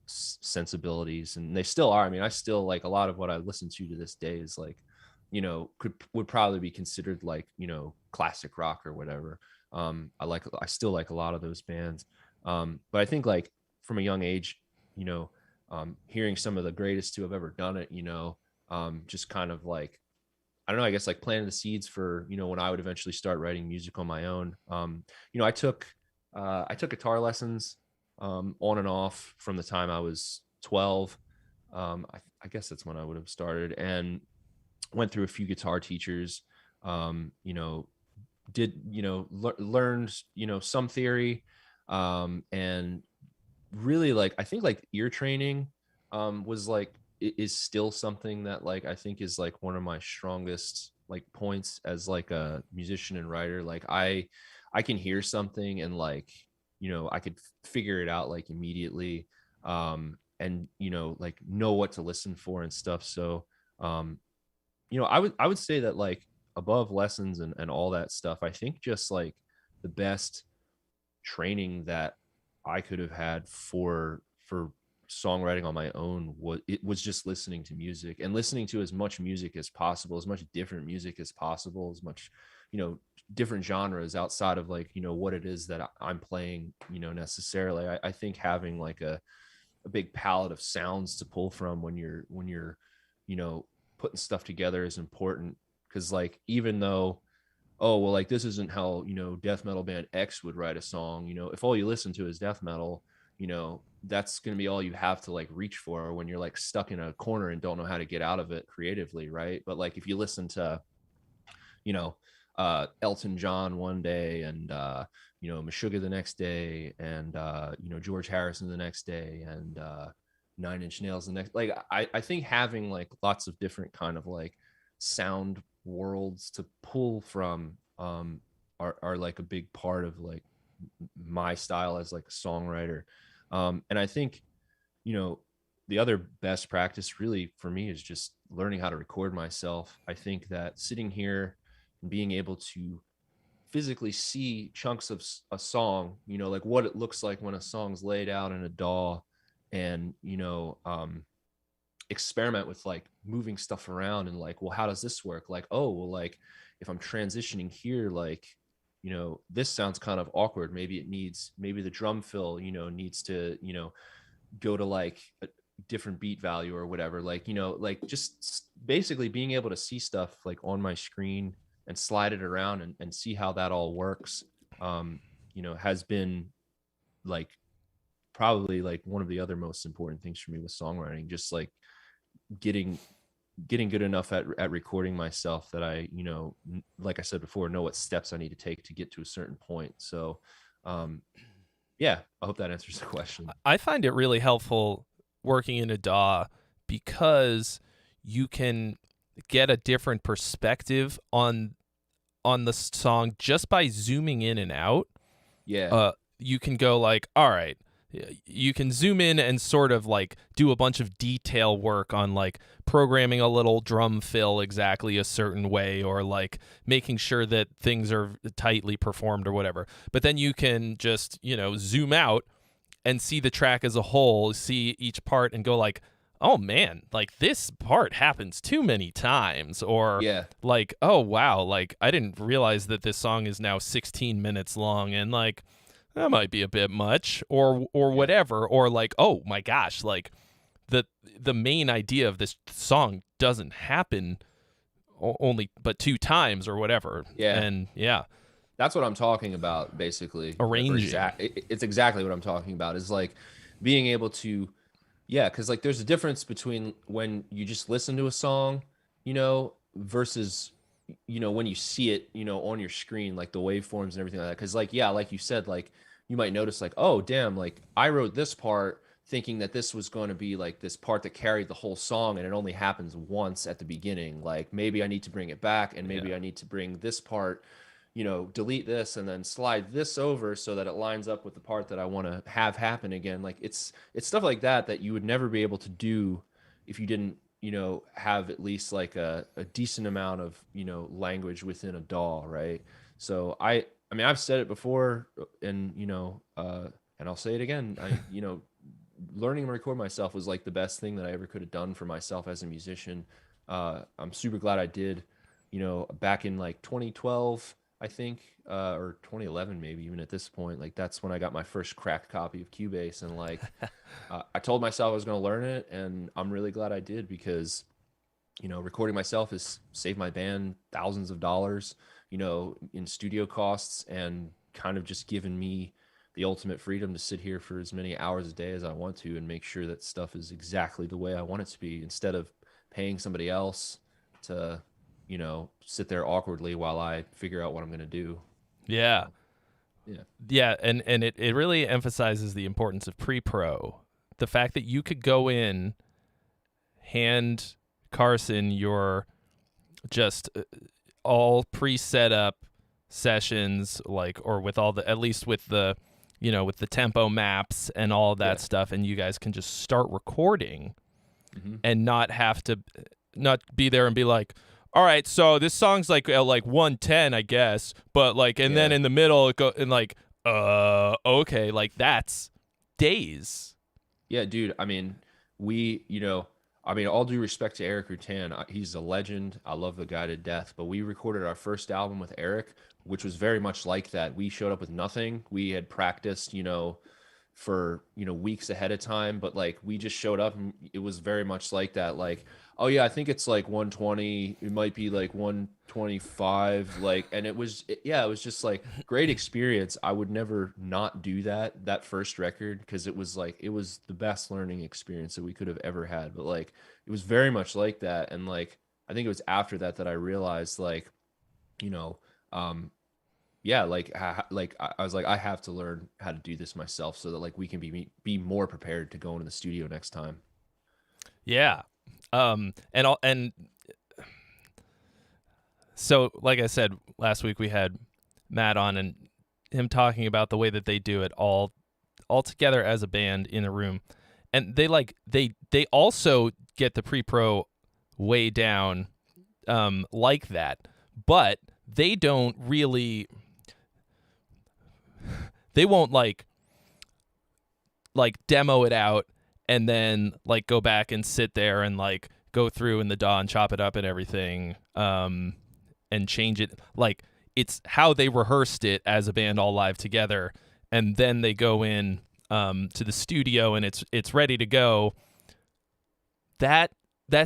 sensibilities, and they still are. I mean, I still like a lot of what I listen to this day is like would probably be considered like, classic rock or whatever. I still like a lot of those bands. But I think like from a young age, hearing some of the greatest to have ever done it, just kind of like, I don't know, I guess like planting the seeds for, when I would eventually start writing music on my own. I took guitar lessons, on and off from the time I was 12. I guess that's when I would have started, and went through a few guitar teachers. um, you know did learned some theory, and really, like, I think like ear training was like is still something that, like, I think is like one of my strongest like points as like a musician and writer. Like I can hear something and like, I could figure it out like immediately, and like know what to listen for and stuff. So um I would say that, like, above lessons and all that stuff, I think just like the best training that I could have had for songwriting on my own was just listening to music, and listening to as much music as possible, as much different music as possible, as much, different genres outside of like, what it is that I'm playing, necessarily. I think having like a big palette of sounds to pull from when you're you know putting stuff together is important, because like, even though, oh well, like, this isn't how death metal band X would write a song, if all you listen to is death metal, that's going to be all you have to like reach for when you're like stuck in a corner and don't know how to get out of it creatively, right? But like, if you listen to, you know Elton John one day, and Meshuggah the next day, and George Harrison the next day, and Nine Inch Nails the next, like, I think having like lots of different kind of like sound worlds to pull from, are like a big part of like my style as like a songwriter. And I think, you know the other best practice really for me is just learning how to record myself. I think that sitting here and being able to physically see chunks of a song, like what it looks like when a song's laid out in a DAW, and experiment with like moving stuff around, and like, well, how does this work? Like, oh well, like, if I'm transitioning here, like, this sounds kind of awkward, maybe the drum fill needs to go to like a different beat value or whatever, like, like, just basically being able to see stuff like on my screen and slide it around, and see how that all works, has been like probably like one of the other most important things for me with songwriting. Just like getting good enough at recording myself that I, like I said before, know what steps I need to take to get to a certain point. So yeah, I hope that answers the question. I find it really helpful working in a DAW because you can get a different perspective on the song just by zooming in and out. Yeah. You can go like, all right, you can zoom in and sort of like do a bunch of detail work on like programming a little drum fill exactly a certain way, or like making sure that things are tightly performed or whatever. But then you can just, zoom out and see the track as a whole, see each part and go like, oh man, like this part happens too many times, or Yeah. like, oh wow, like I didn't realize that this song is now 16 minutes long, and like that might be a bit much, or whatever, or like, oh my gosh, like the main idea of this song doesn't happen only but 2 times or whatever. Yeah. And yeah, that's what I'm talking about, basically. arranging. It's exactly what I'm talking about, is like being able to, yeah, because like there's a difference between when you just listen to a song, versus, when you see it, on your screen, like the waveforms and everything like that. Because like, yeah, like you said, like you might notice like, oh damn, like I wrote this part thinking that this was going to be like this part that carried the whole song, and it only happens once at the beginning. Like maybe I need to bring it back, and maybe I need to bring this part, delete this and then slide this over so that it lines up with the part that I want to have happen again. Like it's stuff like that you would never be able to do if you didn't, have at least like a decent amount of, language within a DAW, right? So I mean, I've said it before, and, and I'll say it again. Learning to record myself was like the best thing that I ever could have done for myself as a musician. I'm super glad I did, back in like 2012, I think, or 2011, maybe even at this point. Like that's when I got my first cracked copy of Cubase, and like I told myself I was going to learn it, and I'm really glad I did because recording myself has saved my band thousands of dollars, in studio costs, and kind of just given me the ultimate freedom to sit here for as many hours a day as I want to and make sure that stuff is exactly the way I want it to be instead of paying somebody else to, sit there awkwardly while I figure out what I'm going to do. Yeah. So, yeah. Yeah, and it really emphasizes the importance of pre-pro. The fact that you could go in, hand Carson your just all pre-set up sessions, like, or with all the, at least with the, with the tempo maps and all of that stuff, and you guys can just start recording and not have to not be there and be like, all right, so this song's like 110, I guess, but like, and then in the middle it go and like, okay, like that's days. Yeah, dude. I mean, all due respect to Eric Rutan, he's a legend. I love the guy to death. But we recorded our first album with Eric, which was very much like that. We showed up with nothing. We had practiced, for weeks ahead of time, but like we just showed up and it was very much like that. Like, oh yeah, I think it's like 120. It might be like 125. Like, and it was just like great experience. I would never not do that first record because it was the best learning experience that we could have ever had. But like, it was very much like that. And like, I think it was after that I realized like, yeah, like I was like, I have to learn how to do this myself so that like we can be more prepared to go into the studio next time. Yeah. And so like I said last week, we had Matt on and him talking about the way that they do it all together as a band in a room, and they also get the pre-pro way down like that, but they don't really. They won't like demo it out and then like go back and sit there and like go through in the DAW and chop it up and everything and change it. Like it's how they rehearsed it as a band all live together, and then they go in to the studio and it's ready to go. That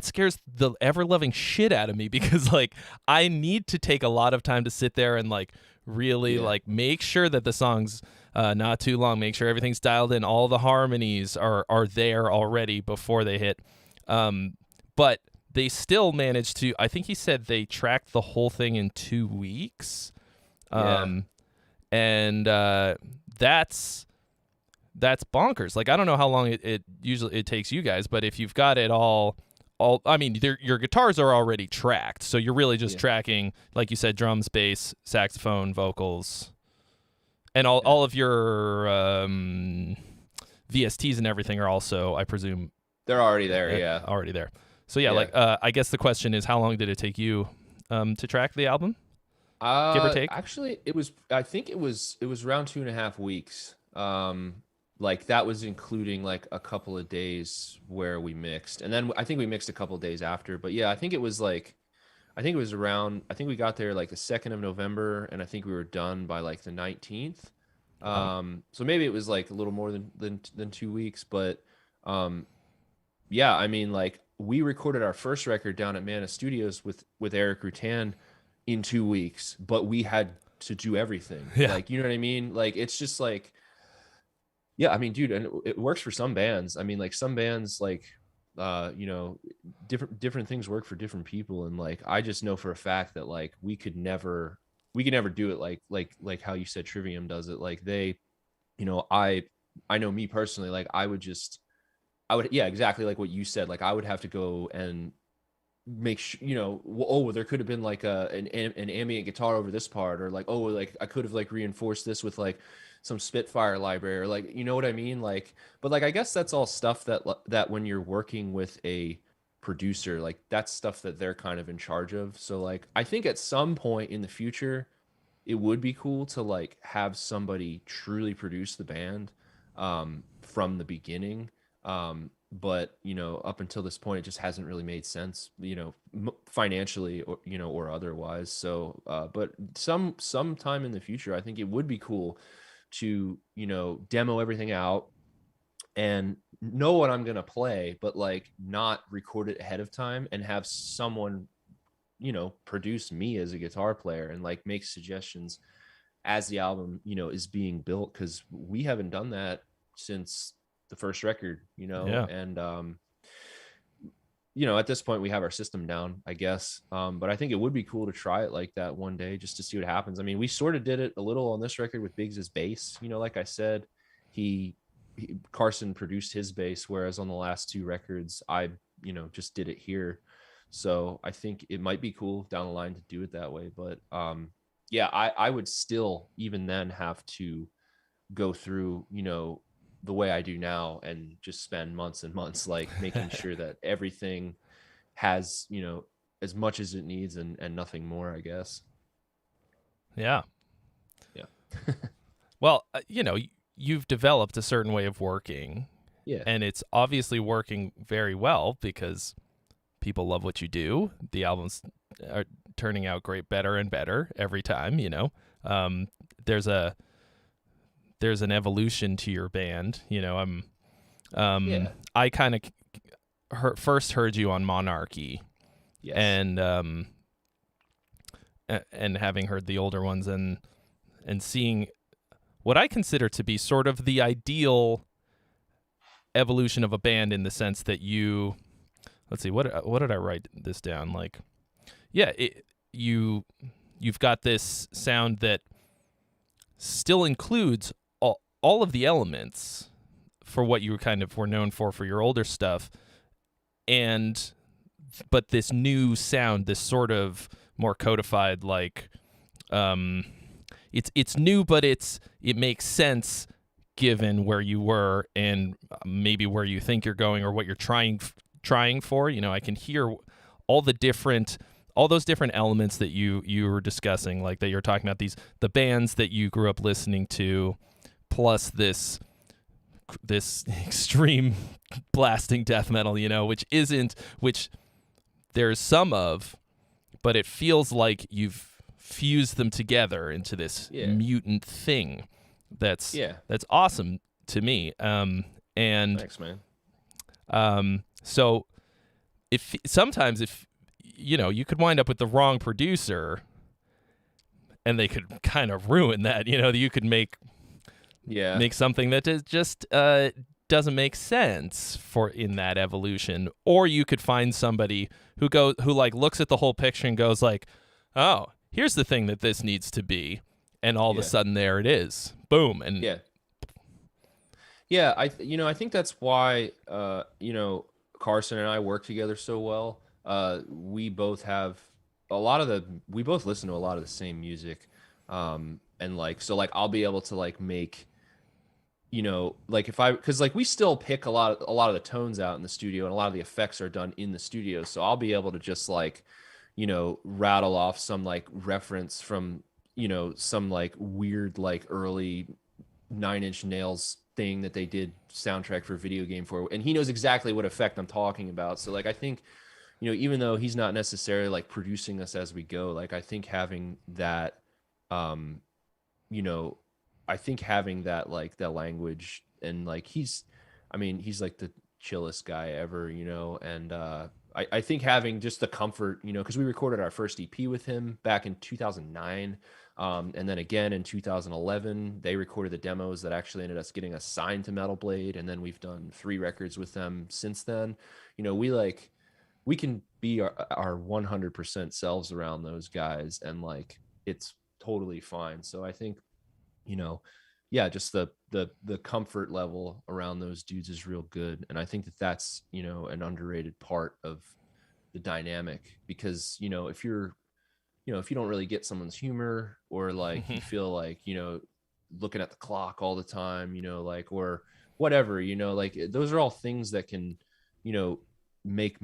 scares the ever-loving shit out of me because like I need to take a lot of time to sit there and like really like make sure that the song's not too long, make sure everything's dialed in, all the harmonies are there already before they hit. But they still managed to, I think he said they tracked the whole thing in 2 weeks. And that's bonkers. Like I don't know how long it usually takes you guys, but if you've got it all I mean, your guitars are already tracked, so you're really just tracking, like you said, drums, bass, saxophone, vocals, and all of your VSTs and everything are also, I presume, they're already there. Already there. So like I guess the question is, how long did it take you to track the album? Give or take. Actually, I think it was around 2.5 weeks. Like that was including like a couple of days where we mixed, and then I think we mixed a couple of days after. But yeah, I think it was around, I think we got there like the 2nd of November, and I think we were done by like the 19th. So maybe it was like a little more than 2 weeks, but yeah, I mean, like we recorded our first record down at Mana Studios with Eric Rutan in 2 weeks, but we had to do everything. Like, you know what I mean? Like it's just like, yeah, I mean, dude, and it works for some bands. I mean, like some bands, like, different things work for different people. And like, I just know for a fact that like, we could never do it like how you said Trivium does it. Like they, I know me personally, like I would, yeah, exactly like what you said. Like I would have to go and make sure, there could have been like an ambient guitar over this part, or like, like I could have like reinforced this with like some Spitfire library, or like, you know what I mean? Like, but like, I guess that's all stuff that when you're working with a producer, like that's stuff that they're kind of in charge of. So like, I think at some point in the future, it would be cool to like have somebody truly produce the band from the beginning. But up until this point, it just hasn't really made sense, financially or or otherwise. So, but sometime in the future, I think it would be cool to demo everything out and know what I'm gonna play, but like not record it ahead of time and have someone produce me as a guitar player and like make suggestions as the album is being built, because we haven't done that since the first record, Yeah. and at this point we have our system down, I guess. But I think it would be cool to try it like that one day just to see what happens. I mean, we sort of did it a little on this record with Biggs's bass. Like I said, he Carson produced his bass, whereas on the last two records I just did it here. So I think it might be cool down the line to do it that way. But yeah, I would still even then have to go through the way I do now and just spend months and months like making sure that everything has as much as it needs and nothing more, I guess. Yeah. Yeah. Well, you've developed a certain way of working. Yeah. And it's obviously working very well because people love what you do. The albums are turning out great, better and better every time. There's an evolution to your band. Yeah. I kind of first heard you on Monarchy, Yes. and having heard the older ones and seeing what I consider to be sort of the ideal evolution of a band, in the sense that let's see, what did I write this down? Like, yeah, you've got this sound that still includes all of the elements for what you kind of were known for your older stuff, but this new sound, this sort of more codified, like, it's new, but it makes sense given where you were and maybe where you think you're going or what you're trying for. I can hear all those different elements that you were discussing, like that you're talking about, the bands that you grew up listening to, plus this extreme blasting death metal, which there's some of, but it feels like you've fused them together into this mutant thing that's awesome to me. And Thanks, man. So sometimes you could wind up with the wrong producer and they could kind of ruin that. You could make something that is just doesn't make sense in that evolution. Or you could find somebody who like looks at the whole picture and goes like, oh, here's the thing that this needs to be, and all of a sudden there it is, boom. And I think that's why Carson and I work together so well. We both we both listen to a lot of the same music, and I'll be able to like make because we still pick a lot of the tones out in the studio, and a lot of the effects are done in the studio, so I'll be able to just like rattle off some like reference from some like weird like early Nine Inch Nails thing that they did soundtrack for a video game for, and he knows exactly what effect I'm talking about. So like I think even though he's not necessarily like producing us as we go, like I think having that I think having that like that language, and like he's like the chillest guy ever, and I think having just the comfort, because we recorded our first EP with him back in 2009. And then again in 2011, they recorded the demos that actually ended up getting us signed to Metal Blade. And then we've done 3 records with them since then. We can be our 100% selves around those guys, and like it's totally fine. So I think, just the comfort level around those dudes is real good. And I think that's, an underrated part of the dynamic, because, if you're, if you don't really get someone's humor, or like you feel like, looking at the clock all the time, like, or whatever, like those are all things that can, make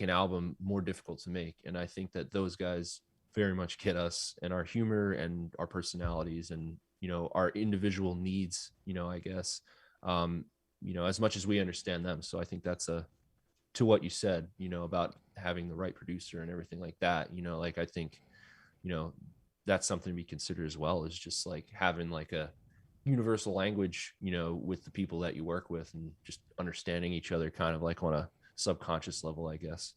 an album more difficult to make. And I think that those guys very much get us and our humor and our personalities and, our individual needs, I guess. as much as we understand them. So I think that's to what you said, about having the right producer and everything like that, like I think, that's something to be considered as well, is just like having like a universal language, with the people that you work with, and just understanding each other kind of like on a subconscious level, I guess.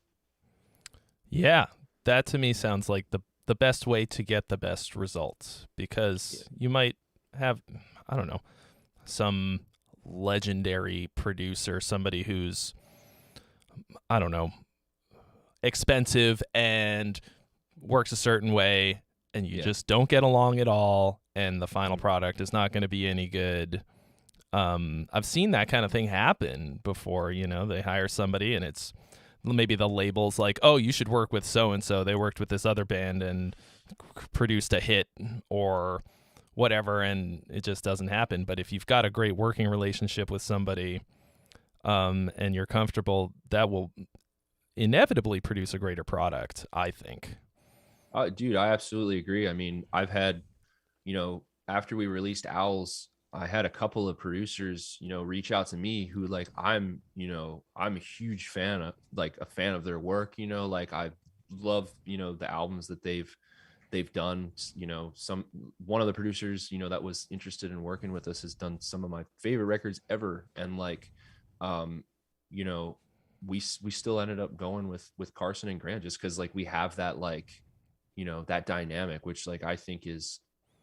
Yeah, that to me sounds like the best way to get the best results, because you might have, I don't know, some legendary producer, somebody who's, I don't know, expensive and works a certain way, and you just don't get along at all, and the final product is not going to be any good. I've seen that kind of thing happen before. They hire somebody and it's maybe the label's like, oh, you should work with so and so. They worked with this other band and produced a hit or whatever, and it just doesn't happen. But if you've got a great working relationship with somebody, and you're comfortable, that will inevitably produce a greater product, I think. Dude, I absolutely agree. I mean, I've had, after we released Owls, I had a couple of producers, reach out to me who like, I'm a huge fan of, like a fan of their work, like I love, the albums that they've done. One of the producers, that was interested in working with us has done some of my favorite records ever. And like, you know, we still ended up going with Carson and Grant, just because like we have that, like, that dynamic, which like I think is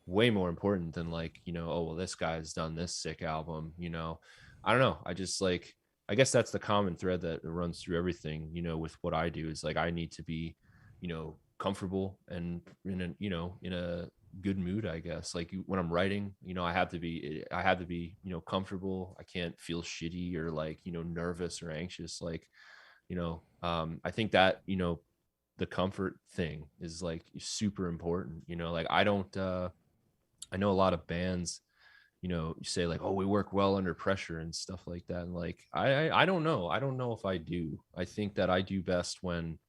way more important than like, oh well, this guy's done this sick album. I don't know, I just like, I guess that's the common thread that runs through everything, with what I do, is like I need to be, comfortable and in a good mood, I guess. Like when I'm writing, I have to be comfortable. I can't feel shitty or like, nervous or anxious. Like, I think that, the comfort thing is like super important. Like I don't, I know a lot of bands, you say like, oh, we work well under pressure and stuff like that. And like, I don't know. I don't know if I do. I think that I do best when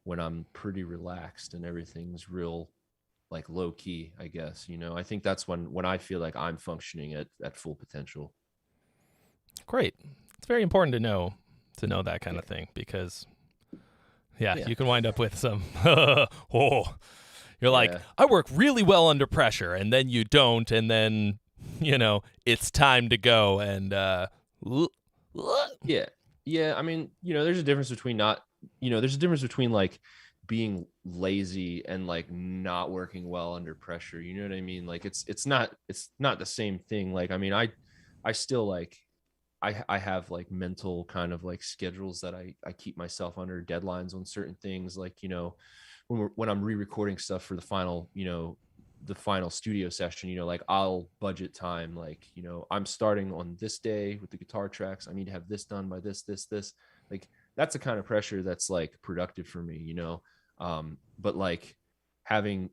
I'm pretty relaxed and everything's real, like low key, I guess. I think that's when I feel like I'm functioning at full potential. Great. It's very important to know that kind of thing, because you can wind up with some you're like, I work really well under pressure, and then you don't, and then it's time to go, and I mean, there's a difference between there's a difference between like being lazy and like not working well under pressure. You know what I mean? Like it's not the same thing. Like, I mean, I still like, I have like mental kind of like schedules that I keep myself under, deadlines on certain things. Like, when I'm re-recording stuff for the final, the final studio session, like I'll budget time. Like, I'm starting on this day with the guitar tracks. I need to have this done by this. Like, that's the kind of pressure that's like productive for me, but like having,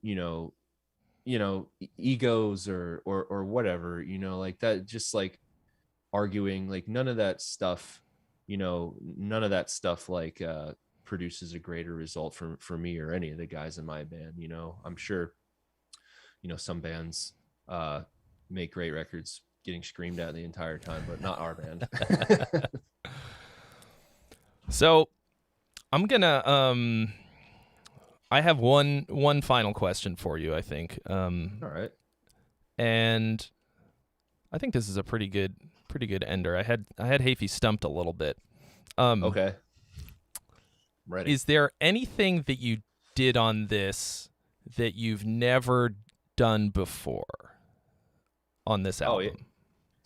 egos or whatever, like that, just like arguing, like none of that stuff like produces a greater result for me or any of the guys in my band. I'm sure some bands make great records getting screamed at the entire time, but not our band. So I'm gonna I have one final question for you, I think. All right. And I think this is a pretty good ender. I had Hafey stumped a little bit. Okay. Ready. Is there anything that you did on this that you've never done before on this album? Oh, yeah.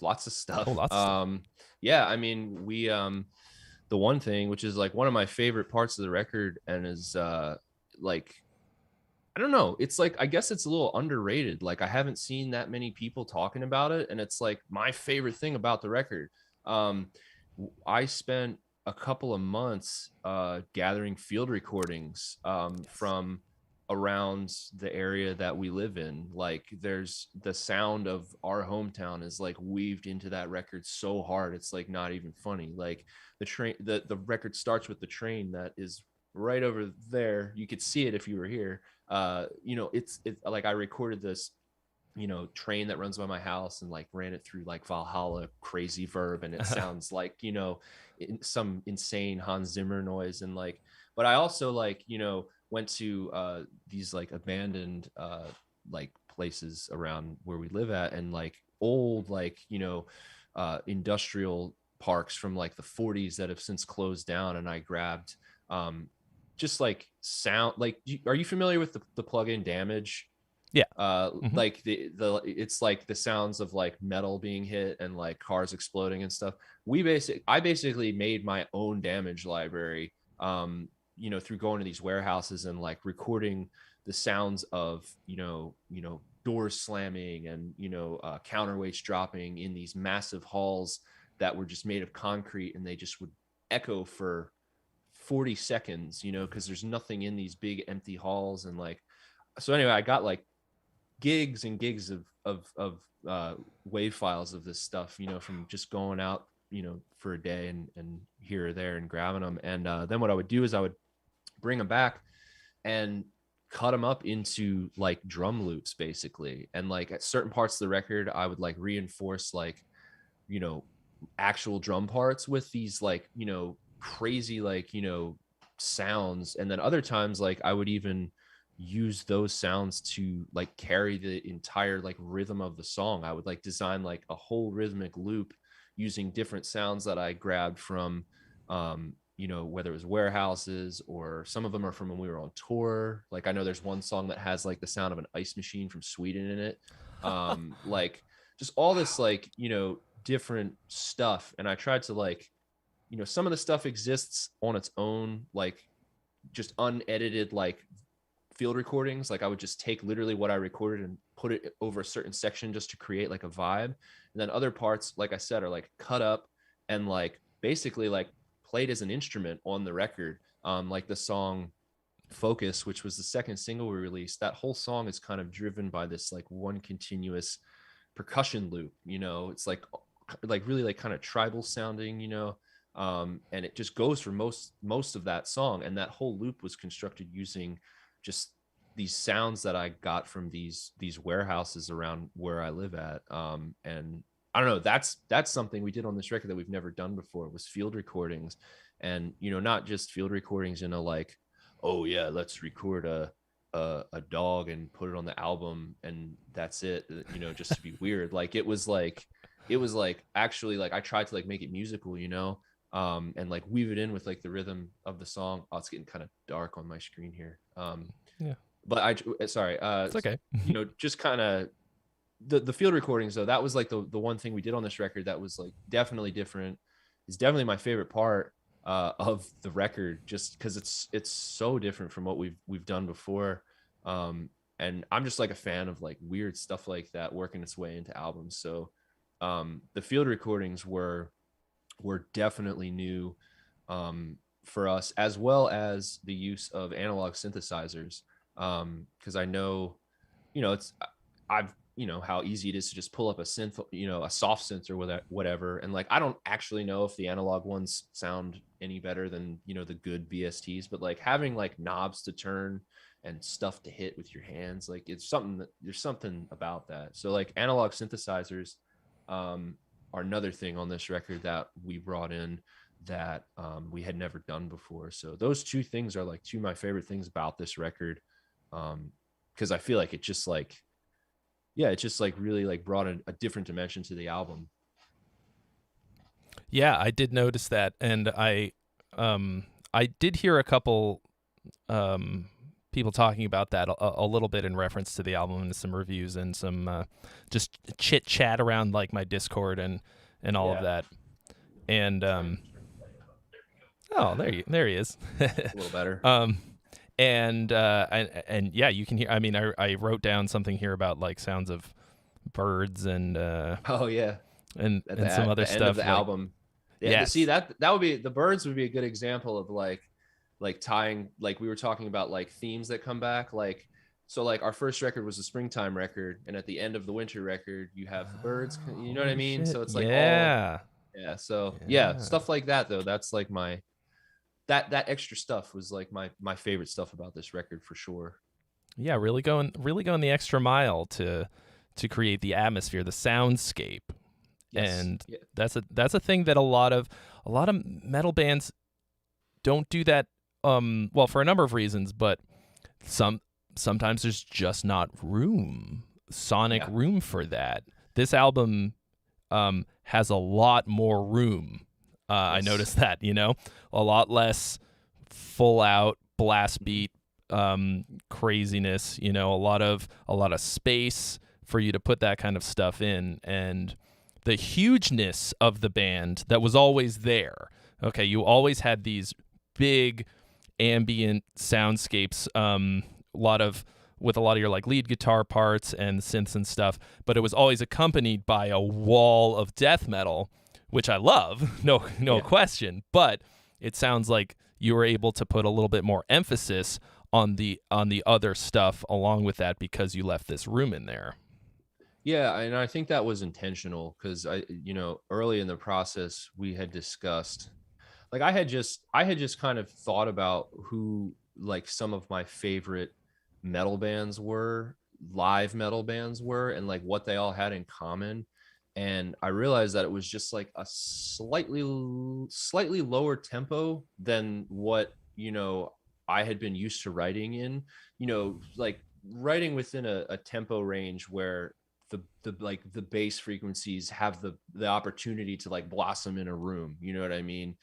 Lots of stuff. Oh, lots of stuff. Yeah, I mean, we the one thing, which is like one of my favorite parts of the record, and is like, I don't know, it's like, I guess it's a little underrated. Like I haven't seen that many people talking about it, and it's like my favorite thing about the record. I spent a couple of months gathering field recordings from around the area that we live in. Like there's the sound of our hometown is like weaved into that record so hard, it's like not even funny. Like the train, the record starts with the train that is right over there. You could see it if you were here. It's like I recorded this train that runs by my house and like ran it through like Valhalla crazy verb, and it sounds like, some insane Hans Zimmer noise. And like, but I also like, went to these like abandoned like places around where we live at, and like old like, industrial parks from like the 40s that have since closed down. And I grabbed just like sound, like, are you familiar with the plug-in Damage? Yeah. Like it's like the sounds of like metal being hit and like cars exploding and stuff. I basically made my own Damage library, through going to these warehouses and like recording the sounds of, doors slamming and, counterweights dropping in these massive halls that were just made of concrete, and they just would echo for 40 seconds, because there's nothing in these big empty halls. And like, so anyway, I got like gigs and gigs of wave files of this stuff, from just going out, for a day and here or there and grabbing them. And then what I would do is I would bring them back and cut them up into like drum loops basically. And like at certain parts of the record, I would like reinforce like, actual drum parts with these like, crazy like, sounds. And then other times, like I would even use those sounds to like carry the entire like rhythm of the song. I would like design like a whole rhythmic loop using different sounds that I grabbed from, whether it was warehouses, or some of them are from when we were on tour. Like I know there's one song that has like the sound of an ice machine from Sweden in it. Like just all this like, different stuff. And I tried to like, some of the stuff exists on its own, like just unedited, like field recordings. Like I would just take literally what I recorded and put it over a certain section just to create like a vibe. And then other parts, like I said, are like cut up and like basically like played as an instrument on the record. Like the song Focus, which was the second single we released, that whole song is kind of driven by this like one continuous percussion loop. It's like really like kind of tribal sounding, and it just goes for most of that song. And that whole loop was constructed using just these sounds that I got from these warehouses around where I live at. And I don't know, that's something we did on this record that we've never done before, was field recordings. And, not just field recordings, like, oh yeah, let's record a dog and put it on the album and that's it, just to be weird. Like it was like actually like I tried to like make it musical, and like weave it in with like the rhythm of the song. Oh, it's getting kind of dark on my screen here. Yeah, but it's okay. Just kind of the field recordings though, that was like the one thing we did on this record that was like definitely different. It's definitely my favorite part of the record, just because it's so different from what we've done before. And I'm just like a fan of like weird stuff like that working its way into albums. So the field recordings were definitely new for us, as well as the use of analog synthesizers, because I know, how easy it is to just pull up a synth, a soft synth or whatever. And like, I don't actually know if the analog ones sound any better than, the good VSTs, but like having like knobs to turn and stuff to hit with your hands, like there's something about that. So like analog synthesizers are another thing on this record that we brought in that we had never done before. So those two things are like two of my favorite things about this record, because I feel like it just like, it just like really like brought a different dimension to the album. Yeah, I did notice that, and I did hear a couple people talking about that a little bit in reference to the album, and some reviews and some just chit chat around like my Discord and all of that. And there he is. A little better. And yeah, you can hear. I mean, I wrote down something here about like sounds of birds and and some other stuff. End of the album. Yeah. Yes. See, that would be, the birds would be a good example of like tying, like we were talking about like themes that come back. Like, so like our first record was a springtime record, and at the end of the winter record you have the birds. You know what I mean? Shit. So it's like So stuff like that though. That's like my. That extra stuff was like my favorite stuff about this record for sure. Yeah, really going the extra mile to to create the atmosphere, the soundscape. Yes. And Yeah. that's a thing that a lot of metal bands don't do that well, for a number of reasons, but sometimes there's just not sonic Yeah. room for that. This album has a lot more room. I Yes. noticed that, a lot less full out blast beat craziness, a lot of space for you to put that kind of stuff in, and the hugeness of the band that was always there. Okay, you always had these big ambient soundscapes, with a lot of your like lead guitar parts and synths and stuff, but it was always accompanied by a wall of death metal, which I love, no question. But it sounds like you were able to put a little bit more emphasis on the other stuff along with that because you left this room in there. Yeah, and I think that was intentional because early in the process we had discussed, like I had just kind of thought about who like some of my favorite metal bands were, live metal bands were, and like what they all had in common. And I realized that it was just like a slightly lower tempo than what, I had been used to writing in, like writing within a tempo range where the bass frequencies have the opportunity to like blossom in a room, you know what I mean,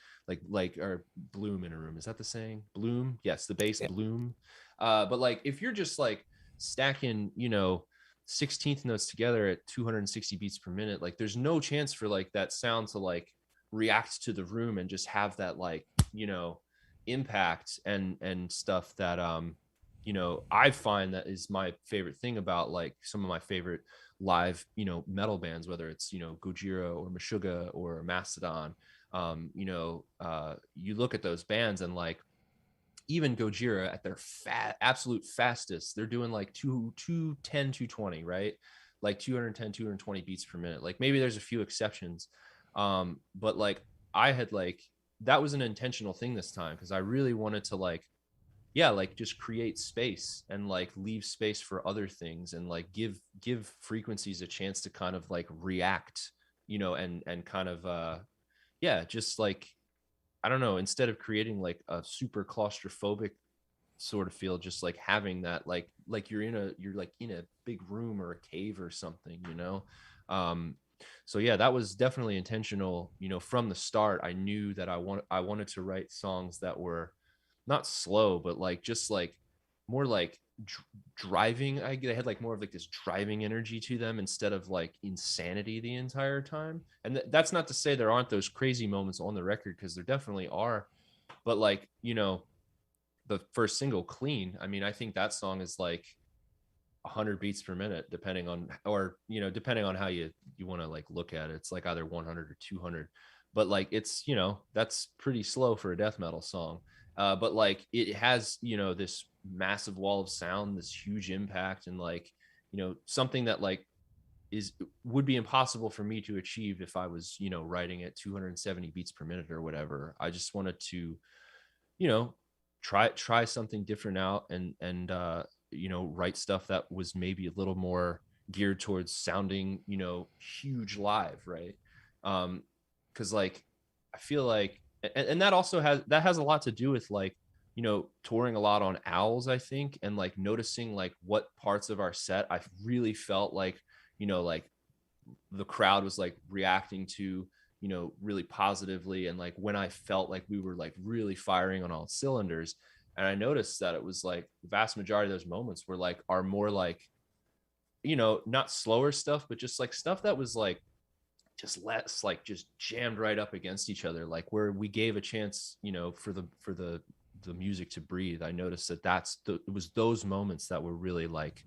or bloom in a room. Is that the saying? Bloom? Yes, the bass bloom. But like if you're just like stacking 16th notes together at 260 beats per minute, like there's no chance for like that sound to like react to the room and just have that like impact and stuff that I find that is my favorite thing about like some of my favorite live metal bands, whether it's Gojira or Meshuggah or Mastodon. You look at those bands and like even Gojira at their absolute fastest, they're doing like 210 220, right? Like 210 220 beats per minute. Like maybe there's a few exceptions, but like I had like that was an intentional thing this time because I really wanted to like just create space and like leave space for other things and like give frequencies a chance to kind of like react, and kind of just like I don't know, instead of creating like a super claustrophobic sort of feel, just like having that like you're like in a big room or a cave or something, so yeah, that was definitely intentional. From the start I knew that I wanted to write songs that were not slow, but like just like more like driving. They had like more of like this driving energy to them instead of like insanity the entire time. And that's not to say there aren't those crazy moments on the record, because there definitely are. But like the first single, Clean, I mean, I think that song is like 100 beats per minute, depending on how you want to like look at it. It's like either 100 or 200, but like it's that's pretty slow for a death metal song. But like it has this massive wall of sound, this huge impact, and like something that like would be impossible for me to achieve if I was writing at 270 beats per minute or whatever. I just wanted to try something different out and write stuff that was maybe a little more geared towards sounding huge live, right? Because like I feel like and that also has a lot to do with like touring a lot on Owls, I think, and like noticing like what parts of our set I really felt like like the crowd was like reacting to really positively, and like when I felt like we were like really firing on all cylinders. And I noticed that it was like the vast majority of those moments were like are more like not slower stuff, but just like stuff that was like just less like just jammed right up against each other, like where we gave a chance for the music to breathe. I noticed that it was those moments that were really like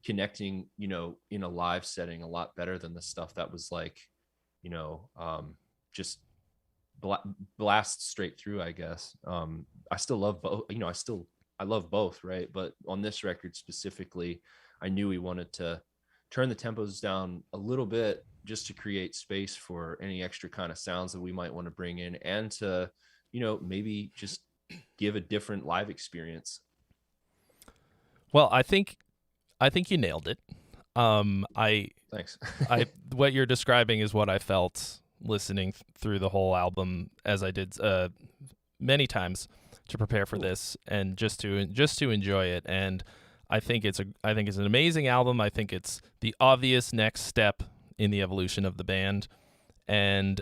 connecting in a live setting a lot better than the stuff that was like just blast straight through, I guess. I still love both, I love both, right? But on this record specifically, I knew we wanted to turn the tempos down a little bit just to create space for any extra kind of sounds that we might want to bring in, and to maybe just give a different live experience. Well, I think you nailed it. Thanks. What you're describing is what I felt listening through the whole album, as I did many times to prepare for this, and just to enjoy it. And I think it's an amazing album. I think it's the obvious next step in the evolution of the band. And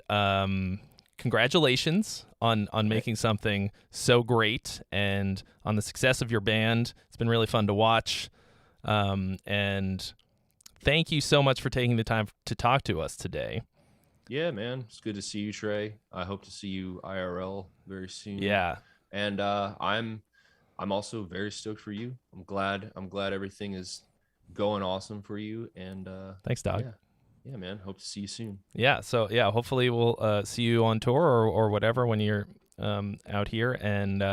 congratulations on making something so great and on the success of your band. It's been really fun to watch. And thank you so much for taking the time to talk to us today. Yeah, man. It's good to see you, Trey. I hope to see you IRL very soon. Yeah. And I'm also very stoked for you. I'm glad everything is going awesome for you. And thanks, dog. Yeah, man. Hope to see you soon. Yeah. So yeah, hopefully we'll see you on tour or whatever when you're out here, and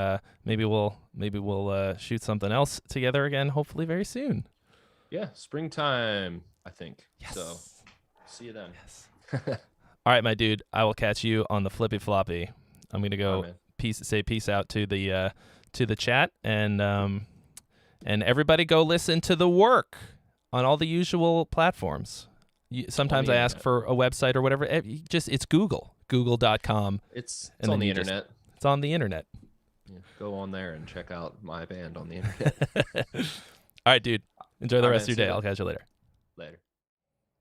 maybe we'll shoot something else together again. Hopefully very soon. Yeah, springtime, I think. Yes. So see you then. Yes. All right, my dude. I will catch you on the flippy floppy. I'm gonna go say peace out to the chat, and everybody go listen to the work on all the usual platforms. Sometimes I ask for a website or whatever. It's google.com. It's on the internet. It's on the internet. Yeah, go on there and check out my band on the internet. All right, dude. Enjoy the rest of your day. I'll catch you later. Later.